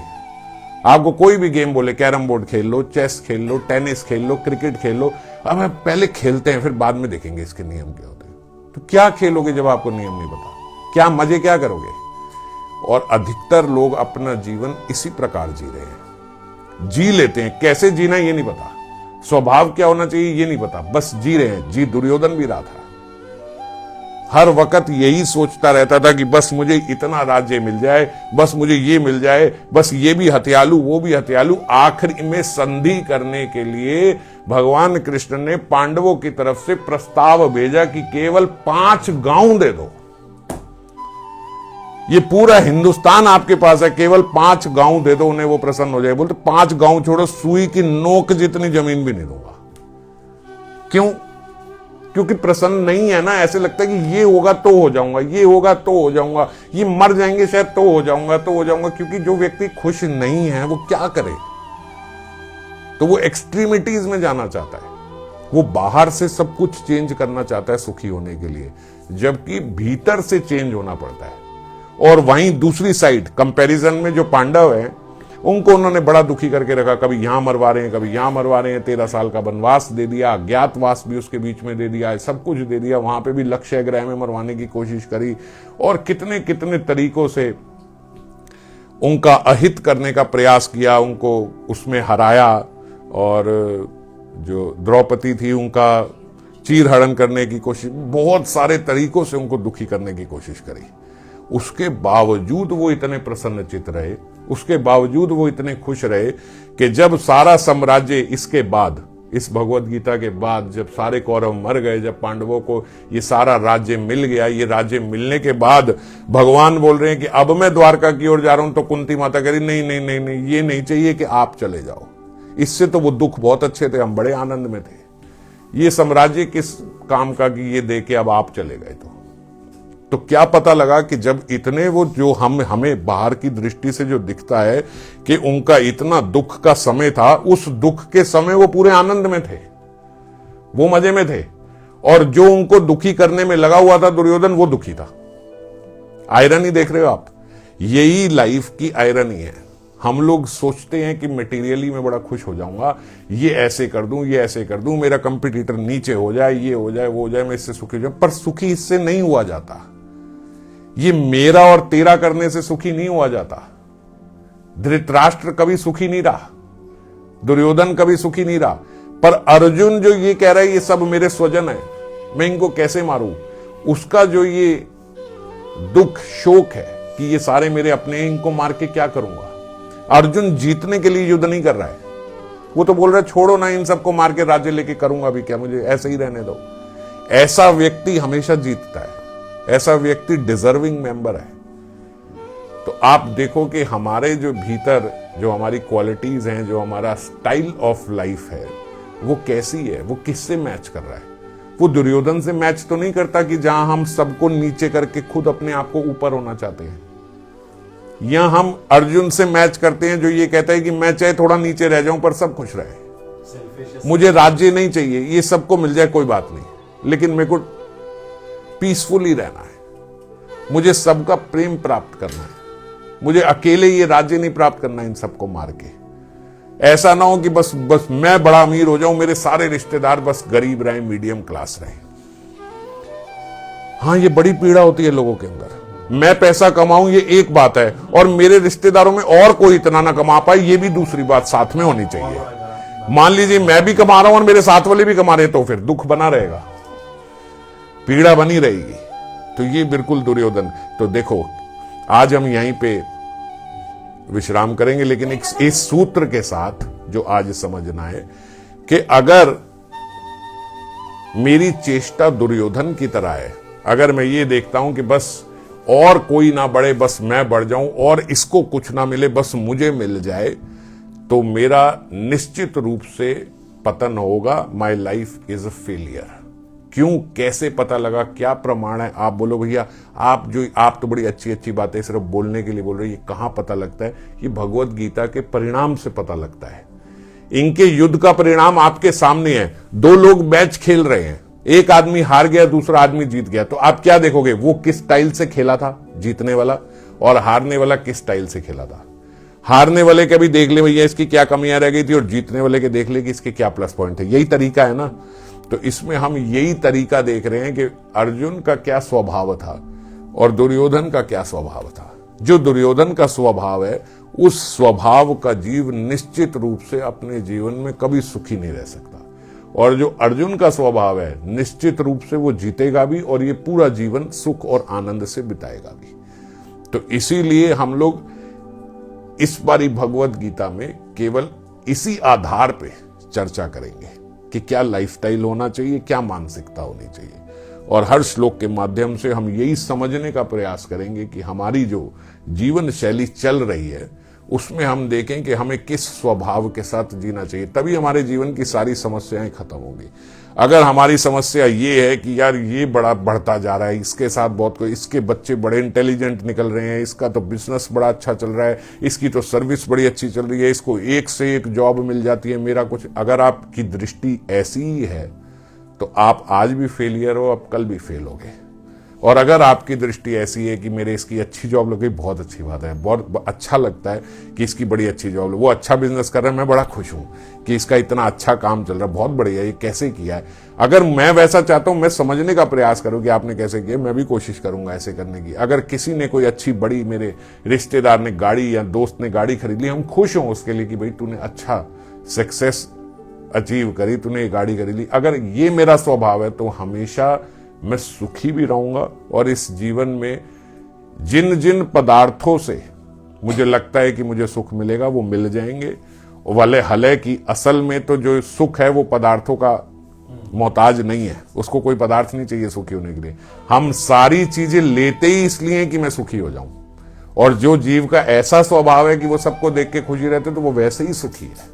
आपको कोई भी गेम बोले, कैरम बोर्ड खेल लो, चेस खेल लो, टेनिस खेल लो, क्रिकेट खेल लो, अब पहले खेलते हैं फिर बाद में देखेंगे इसके नियम क्या होते हैं। तो क्या खेलोगे जब आपको नियम नहीं पता? क्या मजे क्या करोगे? और अधिकतर लोग अपना जीवन इसी प्रकार जी रहे हैं, जी लेते हैं। कैसे जीना ये नहीं पता, स्वभाव क्या होना चाहिए ये नहीं पता, बस जी रहे हैं। जी दुर्योधन भी रहा था, हर वक्त यही सोचता रहता था कि बस मुझे इतना राज्य मिल जाए, बस मुझे ये मिल जाए, बस ये भी हथियालू वो भी हथियालू। आखिर में संधि करने के लिए भगवान कृष्ण ने पांडवों की तरफ से प्रस्ताव भेजा कि केवल 5 गांव दे दो। ये पूरा हिंदुस्तान आपके पास है, केवल 5 गांव दे दो, उन्हें वो प्रसन्न हो जाए। बोलते 5 गांव छोड़ो, सुई की नोक जितनी जमीन भी नहीं दूंगा। क्यों? क्योंकि प्रसन्न नहीं है ना। ऐसे लगता है कि ये होगा तो हो जाऊंगा, ये होगा तो हो जाऊंगा, ये मर जाएंगे शायद तो हो जाऊंगा, तो हो जाऊंगा। क्योंकि जो व्यक्ति खुश नहीं है वो क्या करे? तो वो एक्सट्रीमिटीज में जाना चाहता है, वो बाहर से सब कुछ चेंज करना चाहता है सुखी होने के लिए, जबकि भीतर से चेंज होना पड़ता है। और वहीं दूसरी साइड कंपैरिजन में जो पांडव हैं उनको उन्होंने बड़ा दुखी करके रखा। कभी यहां मरवा रहे हैं, कभी यहां मरवा रहे हैं। 13 साल का वनवास दे दिया, अज्ञातवास भी उसके बीच में दे दिया, सब कुछ दे दिया। वहां पे भी लक्ष्य ग्रह में मरवाने की कोशिश करी और कितने कितने तरीकों से उनका अहित करने का प्रयास किया, उनको उसमें हराया। और जो द्रौपदी थी उनका चीरहरण करने की कोशिश, बहुत सारे तरीकों से उनको दुखी करने की कोशिश करी। उसके बावजूद वो इतने प्रसन्नचित रहे, उसके बावजूद वो इतने खुश रहे कि जब सारा साम्राज्य इसके बाद, इस भगवत गीता के बाद, जब सारे कौरव मर गए, जब पांडवों को ये सारा राज्य मिल गया, ये राज्य मिलने के बाद भगवान बोल रहे हैं कि अब मैं द्वारका की ओर जा रहा हूं, तो कुंती माता कह रही नहीं नहीं नहीं नहीं, ये नहीं चाहिए कि आप चले जाओ। इससे तो वो दुख बहुत अच्छे थे, हम बड़े आनंद में थे। ये साम्राज्य किस काम का कि ये दे के अब आप चले गए। तो क्या पता लगा कि जब इतने वो जो हमें बाहर की दृष्टि से जो दिखता है कि उनका इतना दुख का समय था, उस दुख के समय वो पूरे आनंद में थे, वो मजे में थे। और जो उनको दुखी करने में लगा हुआ था दुर्योधन, वो दुखी था। आयरनी देख रहे हो आप? यही लाइफ की आयरनी है। हम लोग सोचते हैं कि मटेरियली मैं बड़ा खुश हो जाऊंगा, ये ऐसे कर दूं, ये ऐसे कर दूं, मेरा कंपटीटर नीचे हो जाए, ये हो जाए, वो हो जाए, मैं इससे सुखी हो जाऊं। पर सुखी इससे नहीं हुआ जाता। ये मेरा और तेरा करने से सुखी नहीं हुआ जाता। धृतराष्ट्र कभी सुखी नहीं रहा, दुर्योधन कभी सुखी नहीं रहा। पर अर्जुन जो ये कह रहा है ये सब मेरे स्वजन है, मैं इनको कैसे मारूं, उसका जो ये दुख शोक है कि ये सारे मेरे अपने हैं, इनको मार के क्या करूंगा। अर्जुन जीतने के लिए युद्ध नहीं कर रहा है, वो तो बोल रहा है छोड़ो ना, इन सबको मार के राज्य लेके करूंगा भी क्या, मुझे ऐसे ही रहने दो। ऐसा व्यक्ति हमेशा जीतता है, ऐसा व्यक्ति डिजर्विंग मेंबर है। तो आप देखो कि हमारे जो भीतर जो हमारी क्वालिटीज हैं, जो हमारा स्टाइल ऑफ लाइफ है, वो कैसी है, वो किससे मैच कर रहा है। वो दुर्योधन से मैच तो नहीं करता कि जहां हम सबको नीचे करके खुद अपने आप को ऊपर होना चाहते हैं। या हम अर्जुन से मैच करते हैं जो ये कहता है कि मैं चाहे थोड़ा नीचे रह जाऊं पर सब खुश रहे, मुझे राज्य नहीं चाहिए, ये सबको मिल जाए कोई बात नहीं, लेकिन मेरे को पीसफुली रहना है, मुझे सबका प्रेम प्राप्त करना है, मुझे अकेले ये राज्य नहीं प्राप्त करना इन सबको मार के। ऐसा ना हो कि बस मैं बड़ा अमीर हो जाऊं, मेरे सारे रिश्तेदार बस गरीब रहे, मीडियम क्लास रहे। हाँ, ये बड़ी पीड़ा होती है लोगों के अंदर। मैं पैसा कमाऊं ये एक बात है, और मेरे रिश्तेदारों में और कोई इतना ना कमा पाए ये भी दूसरी बात साथ में होनी चाहिए। मान लीजिए मैं भी कमा रहा हूं और मेरे साथ वाले भी कमा रहे, तो फिर दुख बना रहेगा, पीड़ा बनी रहेगी। तो ये बिल्कुल दुर्योधन। तो देखो, आज हम यहीं पे विश्राम करेंगे, लेकिन इस सूत्र के साथ जो आज समझना है कि अगर मेरी चेष्टा दुर्योधन की तरह है, अगर मैं ये देखता हूं कि बस और कोई ना बढ़े, बस मैं बढ़ जाऊं और इसको कुछ ना मिले, बस मुझे मिल जाए, तो मेरा निश्चित रूप से पतन होगा। My life is a failure. क्यों, कैसे पता लगा, क्या प्रमाण है? आप बोलो भैया, आप तो बड़ी अच्छी अच्छी बातें सिर्फ बोलने के लिए बोल रहे, ये कहां पता लगता है? ये भगवत गीता के परिणाम से पता लगता है। इनके युद्ध का परिणाम आपके सामने है। दो लोग मैच खेल रहे हैं, एक आदमी हार गया, दूसरा आदमी जीत गया, तो आप क्या देखोगे? वो किस स्टाइल से खेला था जीतने वाला, और हारने वाला किस स्टाइल से खेला था। हारने वाले के भी देख ले भैया इसकी क्या कमियां रह गई थी, और जीतने वाले के देख ले कि इसके क्या प्लस पॉइंट है। यही तरीका है ना। तो इसमें हम यही तरीका देख रहे हैं कि अर्जुन का क्या स्वभाव था और दुर्योधन का क्या स्वभाव था। जो दुर्योधन का स्वभाव है, उस स्वभाव का जीव निश्चित रूप से अपने जीवन में कभी सुखी नहीं रह सकता, और जो अर्जुन का स्वभाव है, निश्चित रूप से वो जीतेगा भी और ये पूरा जीवन सुख और आनंद से बिताएगा भी। तो इसीलिए हम लोग इस बारी भगवत गीता में केवल इसी आधार पे चर्चा करेंगे कि क्या लाइफस्टाइल होना चाहिए, क्या मानसिकता होनी चाहिए, और हर श्लोक के माध्यम से हम यही समझने का प्रयास करेंगे कि हमारी जो जीवन शैली चल रही है उसमें हम देखें कि हमें किस स्वभाव के साथ जीना चाहिए। तभी हमारे जीवन की सारी समस्याएं खत्म होंगी। अगर हमारी समस्या ये है कि यार ये बड़ा बढ़ता जा रहा है, इसके साथ बहुत कोई, इसके बच्चे बड़े इंटेलिजेंट निकल रहे हैं, इसका तो बिजनेस बड़ा अच्छा चल रहा है, इसकी तो सर्विस बड़ी अच्छी चल रही है, इसको एक से एक जॉब मिल जाती है, मेरा कुछ, अगर आपकी दृष्टि ऐसी ही है तो आप आज भी फेलियर हो, आप कल भी फेल होगे। और अगर आपकी दृष्टि ऐसी है कि मेरे इसकी अच्छी जॉब लग गई, बहुत अच्छी बात है, बहुत अच्छा लगता है कि इसकी बड़ी अच्छी जॉब, वो अच्छा बिजनेस कर रहा है, मैं बड़ा खुश हूं कि इसका इतना अच्छा काम चल रहा है, बहुत बढ़िया, ये कैसे किया है। अगर मैं वैसा चाहता हूं, मैं समझने का प्रयास करूं कि आपने कैसे किया, मैं भी कोशिश करूंगा ऐसे करने की। अगर किसी ने कोई अच्छी बड़ी, मेरे रिश्तेदार ने गाड़ी या दोस्त ने गाड़ी खरीद ली, हम खुश हों उसके लिए कि भाई तूने अच्छा सक्सेस अचीव करी, तूने ये गाड़ी खरीद ली। अगर ये मेरा स्वभाव है तो हमेशा मैं सुखी भी रहूंगा और इस जीवन में जिन जिन पदार्थों से मुझे लगता है कि मुझे सुख मिलेगा वो मिल जाएंगे, वाले हले की असल में तो जो सुख है वो पदार्थों का मोहताज नहीं है, उसको कोई पदार्थ नहीं चाहिए सुखी होने के लिए। हम सारी चीजें लेते ही इसलिए हैं कि मैं सुखी हो जाऊं, और जो जीव का ऐसा स्वभाव है कि वो सबको देख के खुशी रहते तो वो वैसे ही सुखी है,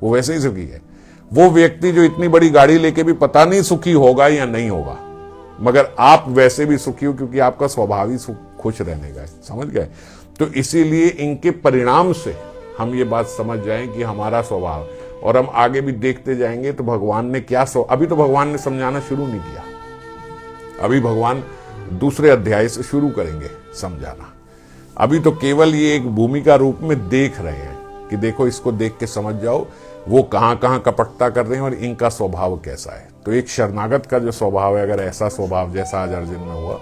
वो वैसे ही सुखी है। वो व्यक्ति जो इतनी बड़ी गाड़ी लेके भी पता नहीं सुखी होगा या नहीं होगा, मगर आप वैसे भी सुखी हो क्योंकि आपका स्वभाव ही खुश रहने का है, समझ गए। तो इसीलिए इनके परिणाम से हम ये बात समझ जाएं कि हमारा स्वभाव, और हम आगे भी देखते जाएंगे तो भगवान ने क्या अभी तो भगवान ने समझाना शुरू नहीं किया, अभी भगवान दूसरे अध्याय से शुरू करेंगे समझाना। अभी तो केवल ये एक भूमिका रूप में देख रहे हैं कि देखो इसको देख के समझ जाओ वो कहां कहां कपटता कर रहे हैं और इनका स्वभाव कैसा है। तो एक शरणागत का जो स्वभाव है, अगर ऐसा स्वभाव जैसा आज अर्जुन में हुआ,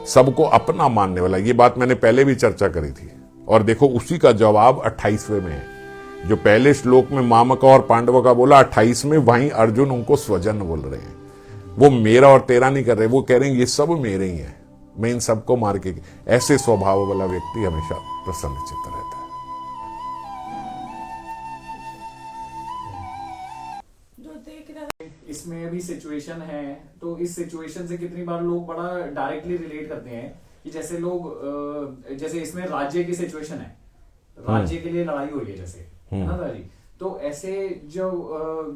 सबको अपना मानने वाला, ये बात मैंने पहले भी चर्चा करी थी, और देखो उसी का जवाब 28वें में है। जो पहले श्लोक में मामका और पांडव का बोला, 28 में वहीं अर्जुन उनको स्वजन बोल रहे हैं। वो मेरा और तेरा नहीं कर रहे, वो कह रहे हैं ये सब मेरे ही हैं, मैं इन सबको मार के। ऐसे स्वभाव वाला व्यक्ति हमेशा प्रसन्नचित्त रहता है। इसमें अभी सिचुएशन है, तो इस सिचुएशन से कितनी बार लोग बड़ा डायरेक्टली रिलेट करते हैं कि जैसे लोग, जैसे इसमें राज्य की सिचुएशन है, राज्य के लिए लड़ाई हो रही है जैसे, है ना दादी। तो ऐसे जो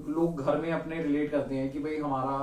लोग घर में अपने रिलेट करते हैं कि भाई हमारा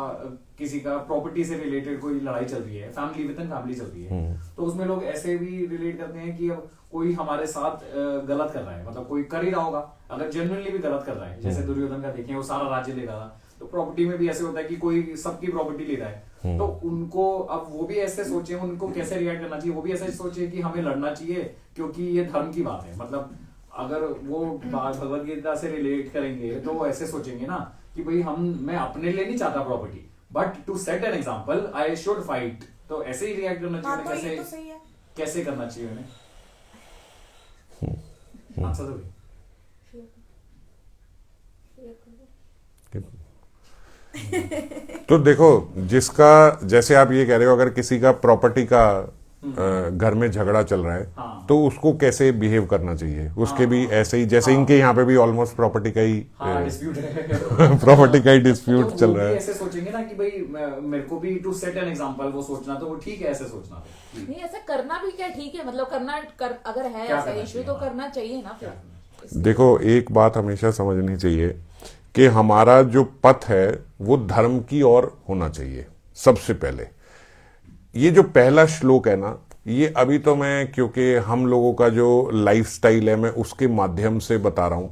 किसी का प्रॉपर्टी से रिलेटेड कोई लड़ाई चल रही है, फैमिली विद इन फैमिली चल रही है, तो उसमें लोग ऐसे भी रिलेट करते हैं कि अब कोई हमारे साथ गलत कर रहा है, मतलब कोई कर ही रहा होगा, अगर जेन्युइनली भी गलत कर रहा है, जैसे दुर्योधन का देखें वो सारा राज्य ले रहा था, तो प्रॉपर्टी में भी ऐसे होता है कि कोई सबकी प्रॉपर्टी ले रहा है, तो उनको अब वो भी ऐसे सोचे, उनको कैसे रिएक्ट करना चाहिए, वो भी ऐसे सोचे कि हमें लड़ना चाहिए क्योंकि ये धर्म की बात है। मतलब अगर वो भगवत गीता से रिलेट करेंगे तो वो ऐसे सोचेंगे ना कि भाई मैं अपने लिए नहीं चाहता property, but to set an example I should fight. तो ऐसे ही रिएक्ट करना चाहिए। हाँ, कैसे तो सही है। कैसे करना चाहिए उन्हें? आंसर दो। तो देखो, जिसका, जैसे आप ये कह रहे हो, अगर किसी का प्रॉपर्टी का घर में झगड़ा चल रहा है, हाँ। तो उसको कैसे बिहेव करना चाहिए, उसके भी ऐसे ही, जैसे इनके यहाँ पे भी ऑलमोस्ट प्रॉपर्टी का ही डिस्प्यूट है। प्रॉपर्टी का ही डिस्प्यूट तो चल वो रहा भी है। ऐसे सोचेंगे ना कि भाई मेरे को भी टू सेट एन एग्जांपल वो सोचना, तो वो ठीक है ऐसे सोचना। नहीं, ऐसा करना भी क्या ठीक है, मतलब अगर है क्या ऐसा करना इश्यू तो करना चाहिए ना फिर। देखो, एक बात हमेशा समझनी चाहिए कि हमारा जो पथ है वो धर्म की ओर होना चाहिए सबसे पहले। ये जो पहला श्लोक है ना, ये अभी तो मैं, क्योंकि हम लोगों का जो लाइफस्टाइल है, मैं उसके माध्यम से बता रहा हूं,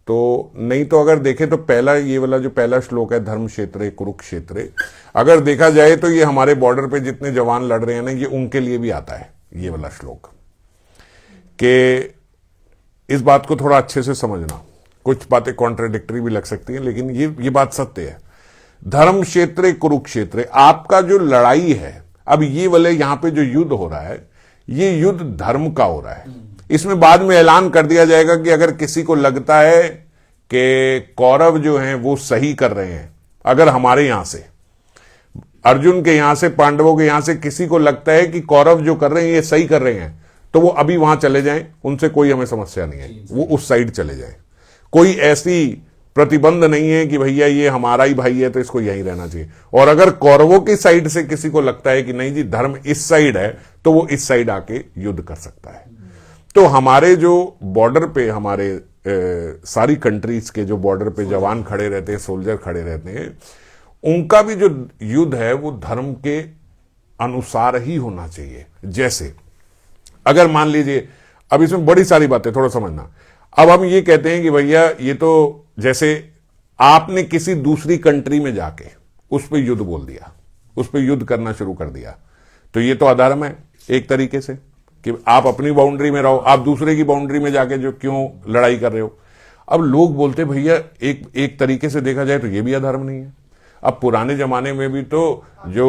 तो नहीं तो अगर देखें तो पहला, ये वाला जो पहला श्लोक है, धर्म क्षेत्रे कुरुक्षेत्रे, अगर देखा जाए तो ये हमारे बॉर्डर पे जितने जवान लड़ रहे हैं ना, ये उनके लिए भी आता है ये वाला श्लोक। कि इस बात को थोड़ा अच्छे से समझना, कुछ बातें कॉन्ट्राडिक्टरी भी लग सकती हैं, लेकिन ये बात सत्य है। धर्म क्षेत्र कुरुक्षेत्र, आपका जो लड़ाई है, अब ये वाले यहां पे जो युद्ध हो रहा है, ये युद्ध धर्म का हो रहा है। इसमें बाद में ऐलान कर दिया जाएगा कि अगर किसी को लगता है कि कौरव जो हैं वो सही कर रहे हैं, अगर हमारे यहां से, अर्जुन के यहां से, पांडवों के यहां से किसी को लगता है कि कौरव जो कर रहे हैं ये सही कर रहे हैं, तो वो अभी वहां चले जाएं, उनसे कोई हमें समस्या नहीं है, वो उस साइड चले जाएं। कोई ऐसी प्रतिबंध नहीं है कि भैया ये हमारा ही भाई है तो इसको यहीं रहना चाहिए। और अगर कौरवों की साइड से किसी को लगता है कि नहीं जी धर्म इस साइड है, तो वो इस साइड आके युद्ध कर सकता है। तो हमारे जो बॉर्डर पे, हमारे सारी कंट्रीज के जो बॉर्डर पे जवान खड़े रहते हैं, सोल्जर खड़े रहते हैं, उनका भी जो युद्ध है वो धर्म के अनुसार ही होना चाहिए। जैसे अगर मान लीजिए, अब इसमें बड़ी सारी बातें थोड़ा समझना। अब हम ये कहते हैं कि भैया ये तो, जैसे आपने किसी दूसरी कंट्री में जाके उस पर युद्ध बोल दिया, उस पर युद्ध करना शुरू कर दिया, तो ये तो अधर्म है एक तरीके से, कि आप अपनी बाउंड्री में रहो, आप दूसरे की बाउंड्री में जाके जो क्यों लड़ाई कर रहे हो। अब लोग बोलते भैया एक तरीके से देखा जाए तो ये भी अधर्म नहीं है। अब पुराने जमाने में भी तो जो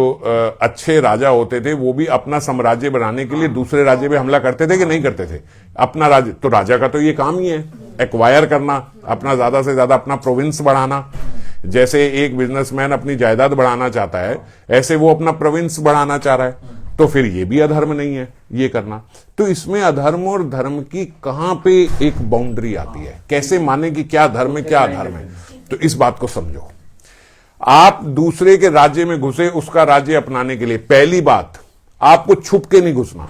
अच्छे राजा होते थे वो भी अपना साम्राज्य बनाने के लिए दूसरे राज्य पे हमला करते थे कि नहीं करते थे? अपना राज्य, तो राजा का तो ये काम ही है, एक्वायर करना, अपना ज्यादा से ज्यादा अपना प्रोविंस बढ़ाना। जैसे एक बिजनेसमैन अपनी जायदाद बढ़ाना चाहता है, ऐसे वो अपना प्रोविंस बढ़ाना चाह रहा है। तो फिर ये भी अधर्म नहीं है ये करना। तो इसमें अधर्म और धर्म की कहां पे एक बाउंड्री आती है, कैसे माने कि क्या धर्म है क्या अधर्म है। तो इस बात को समझो, आप दूसरे के राज्य में घुसे उसका राज्य अपनाने के लिए, पहली बात आपको छुप के नहीं घुसना,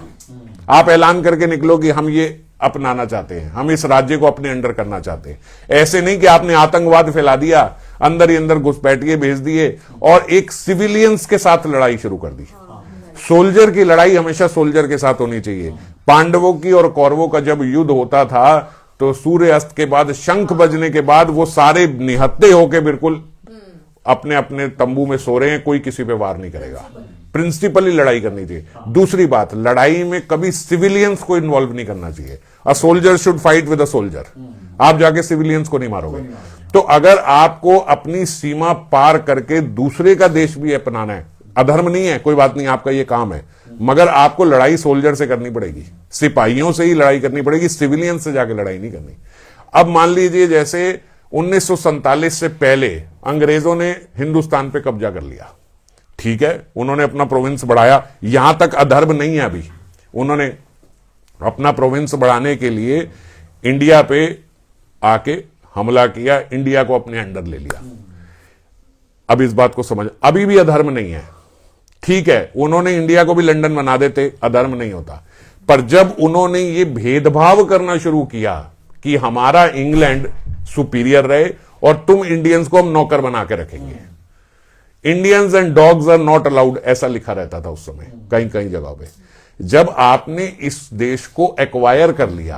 आप ऐलान करके निकलो कि हम ये अपनाना चाहते हैं, हम इस राज्य को अपने अंडर करना चाहते हैं। ऐसे नहीं कि आपने आतंकवाद फैला दिया, अंदर ही अंदर घुसपैठिए भेज दिए और एक सिविलियंस के साथ लड़ाई शुरू कर दी। सोल्जर की लड़ाई हमेशा सोल्जर के साथ होनी चाहिए। पांडवों की और कौरवों का जब युद्ध होता था तो सूर्य अस्त के बाद, शंख बजने के बाद वो सारे निहत्ते होके बिल्कुल अपने अपने तंबू में सो रहे हैं, कोई किसी पे वार नहीं करेगा। प्रिंसिपली लड़ाई करनी चाहिए। दूसरी बात, लड़ाई में कभी सिविलियंस को इन्वॉल्व नहीं करना चाहिए। A soldier should fight with a soldier. आप जाके सिविलियंस को नहीं मारोगे। तो अगर आपको अपनी सीमा पार करके दूसरे का देश भी अपनाना है, अधर्म नहीं है, कोई बात नहीं, आपका ये काम है, मगर आपको लड़ाई सोल्जर से करनी पड़ेगी, सिपाहियों से ही लड़ाई करनी पड़ेगी, सिविलियन से जाके लड़ाई नहीं करनी। अब मान लीजिए जैसे 1947 से पहले अंग्रेजों ने हिंदुस्तान पे कब्जा कर लिया, ठीक है, उन्होंने अपना प्रोविंस बढ़ाया, यहां तक अधर्म नहीं है। अभी उन्होंने अपना प्रोविंस बढ़ाने के लिए इंडिया पे आके हमला किया, इंडिया को अपने अंडर ले लिया। अब इस बात को समझ, अभी भी अधर्म नहीं है, ठीक है, उन्होंने इंडिया को भी लंदन बना देते, अधर्म नहीं होता। पर जब उन्होंने ये भेदभाव करना शुरू किया कि हमारा इंग्लैंड सुपीरियर रहे और तुम इंडियंस को हम नौकर बना के रखेंगे, Indians and dogs are not allowed, ऐसा लिखा रहता था उस समय कहीं कहीं जगहों पे। जब आपने इस देश को एक्वायर कर लिया,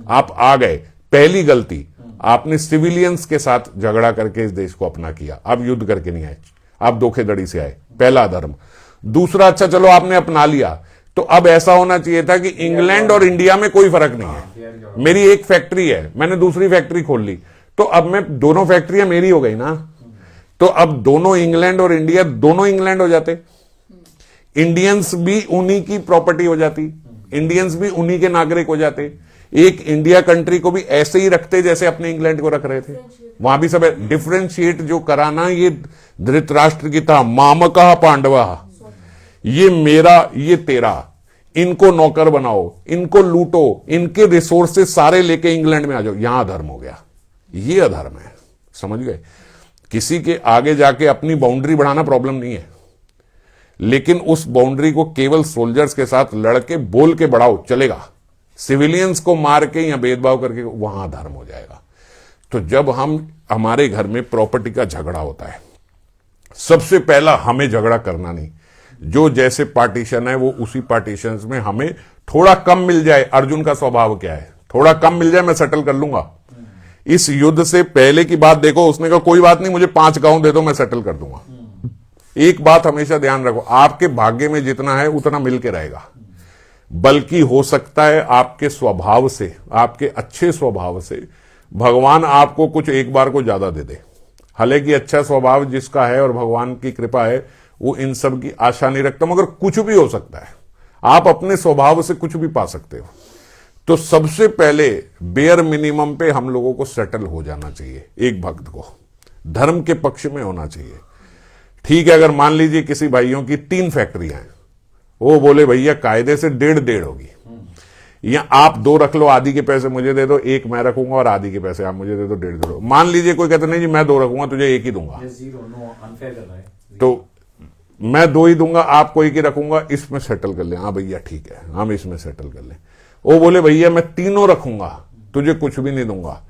आप आ गए, पहली गलती आपने सिविलियंस के साथ झगड़ा करके इस देश को अपना किया। आप युद्ध करके नहीं आए, आप धोखेधड़ी से आए, पहला अधर्म। दूसरा, अच्छा चलो आपने अपना लिया, तो अब ऐसा होना चाहिए था कि इंग्लैंड और इंडिया में कोई फर्क नहीं है। मेरी एक फैक्ट्री है, मैंने दूसरी फैक्ट्री खोल ली, तो अब मैं दोनों फैक्ट्रियां मेरी हो गई ना, तो अब दोनों इंग्लैंड और इंडिया दोनों इंग्लैंड हो जाते, इंडियंस भी उन्हीं की प्रॉपर्टी हो जाती, इंडियंस भी उन्हीं के नागरिक हो जाते। एक इंडिया कंट्री को भी ऐसे ही रखते जैसे अपने इंग्लैंड को रख रहे थे, वहां भी सब डिफरेंशिएट जो कराना, ये धृतराष्ट्र की था, मामका पांडवा, ये मेरा ये तेरा, इनको नौकर बनाओ, इनको लूटो, इनके रिसोर्सेस सारे लेके इंग्लैंड में आ जाओ, यहां अधर्म हो गया। ये अधर्म है, समझ गए। किसी के आगे जाके अपनी बाउंड्री बढ़ाना प्रॉब्लम नहीं है, लेकिन उस बाउंड्री को केवल सोल्जर्स के साथ लड़के बोल के बढ़ाओ, चलेगा। सिविलियंस को मार के या भेदभाव करके वहां अधर्म हो जाएगा। तो जब हमारे घर में प्रॉपर्टी का झगड़ा होता है, सबसे पहला हमें झगड़ा करना नहीं, जो जैसे पार्टीशन है वो उसी पार्टीशन में हमें थोड़ा कम मिल जाए। अर्जुन का स्वभाव क्या है, थोड़ा कम मिल जाए मैं सेटल कर लूंगा। इस युद्ध से पहले की बात देखो, उसने कहा कोई बात नहीं, मुझे 5 गांव दे दो, मैं सेटल कर दूंगा। एक बात हमेशा ध्यान रखो, आपके भाग्य में जितना है उतना मिल के रहेगा, बल्कि हो सकता है आपके स्वभाव से, आपके अच्छे स्वभाव से भगवान आपको कुछ एक बार को ज्यादा दे दे। हालांकि अच्छा स्वभाव जिसका है और भगवान की कृपा है वो इन सब की आशा नहीं रखता, मगर कुछ भी हो सकता है, आप अपने स्वभाव से कुछ भी पा सकते हो। तो सबसे पहले बेयर मिनिमम पे हम लोगों को सेटल हो जाना चाहिए। एक भक्त को धर्म के पक्ष में होना चाहिए, ठीक है। अगर मान लीजिए किसी भाइयों की 3 फैक्ट्रियां हैं, वो बोले भैया कायदे से 1.5 होगी, या आप 2 रख लो, आधी के पैसे मुझे दे दो, 1 मैं रखूंगा और आधी के पैसे आप मुझे दे दो, 1.5। मान लीजिए कोई कहते नहीं जी मैं 2 रखूंगा, तुझे 1 ही दूंगा, तो मैं 2 ही दूंगा, आपको 1 ही रखूंगा, इसमें सेटल कर ले। हाँ भैया ठीक है, हम इसमें सेटल कर ले। वो बोले भैया मैं 3 रखूंगा, तुझे कुछ भी नहीं दूंगा,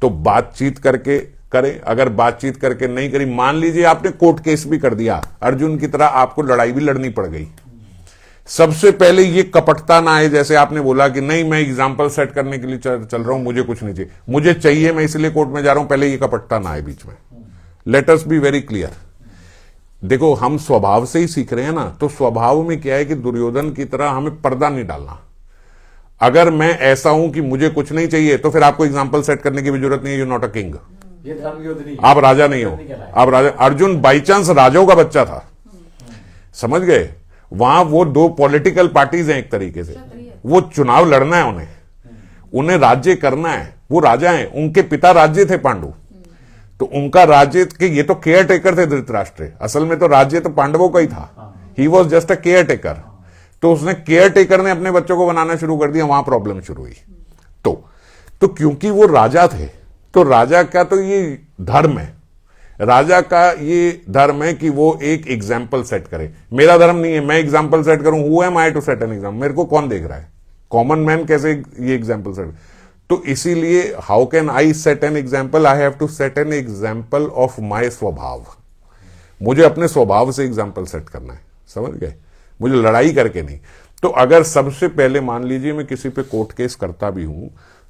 तो बातचीत करके करें। अगर बातचीत करके नहीं करी, मान लीजिए आपने कोर्ट केस भी कर दिया, अर्जुन की तरह आपको लड़ाई भी लड़नी पड़ गई, सबसे पहले ये कपटता ना आए, जैसे आपने बोला कि नहीं मैं एग्जाम्पल सेट करने के लिए चल रहा हूं, मुझे कुछ नहीं चाहिए, मुझे चाहिए मैं इसलिए कोर्ट में जा रहा हूं, पहले ये कपटता ना आए बीच में। Let us be very clear. देखो हम स्वभाव से ही सीख रहे हैं ना, तो स्वभाव में क्या है कि दुर्योधन की तरह हमें पर्दा नहीं डालना। अगर मैं ऐसा हूं कि मुझे कुछ नहीं चाहिए, तो फिर आपको एग्जाम्पल सेट करने की भी जरूरत नहीं है, यू नॉट अ किंग, ये धर्म युद्ध नहीं, आप राजा नहीं हो, आप राजा। अर्जुन बाई चांस राजाओं का बच्चा था, समझ गए। वहां वो 2 पॉलिटिकल पार्टीज हैं, एक तरीके से वो चुनाव लड़ना है, उन्हें राज्य करना है, वो राजा हैं, उनके पिता राज्य थे पांडु, तो उनका राज्य के ये तो केयर टेकर थे धृतराष्ट्र, असल में तो राज्य तो पांडवों का ही था, he was just a care taker. तो उसने केयर टेकर ने अपने बच्चों को बनाना शुरू कर दिया, वहां प्रॉब्लम शुरू हुई। तो क्योंकि वो राजा थे, तो राजा का तो ये धर्म है, राजा का ये धर्म है कि वो एक एग्जाम्पल सेट करे। मेरा धर्म नहीं है मैं एग्जाम्पल सेट करूं, who am I to set an example, मेरे को कौन देख रहा है, कॉमन मैन कैसे ये एग्जाम्पल सेट। तो इसीलिए how can I set an example, I have to set an example of my स्वभाव। मुझे अपने स्वभाव से एग्जाम्पल सेट करना है, समझ गए, मुझे लड़ाई करके नहीं। तो अगर सबसे पहले मान लीजिए मैं किसी पे कोर्ट केस करता भी हूं,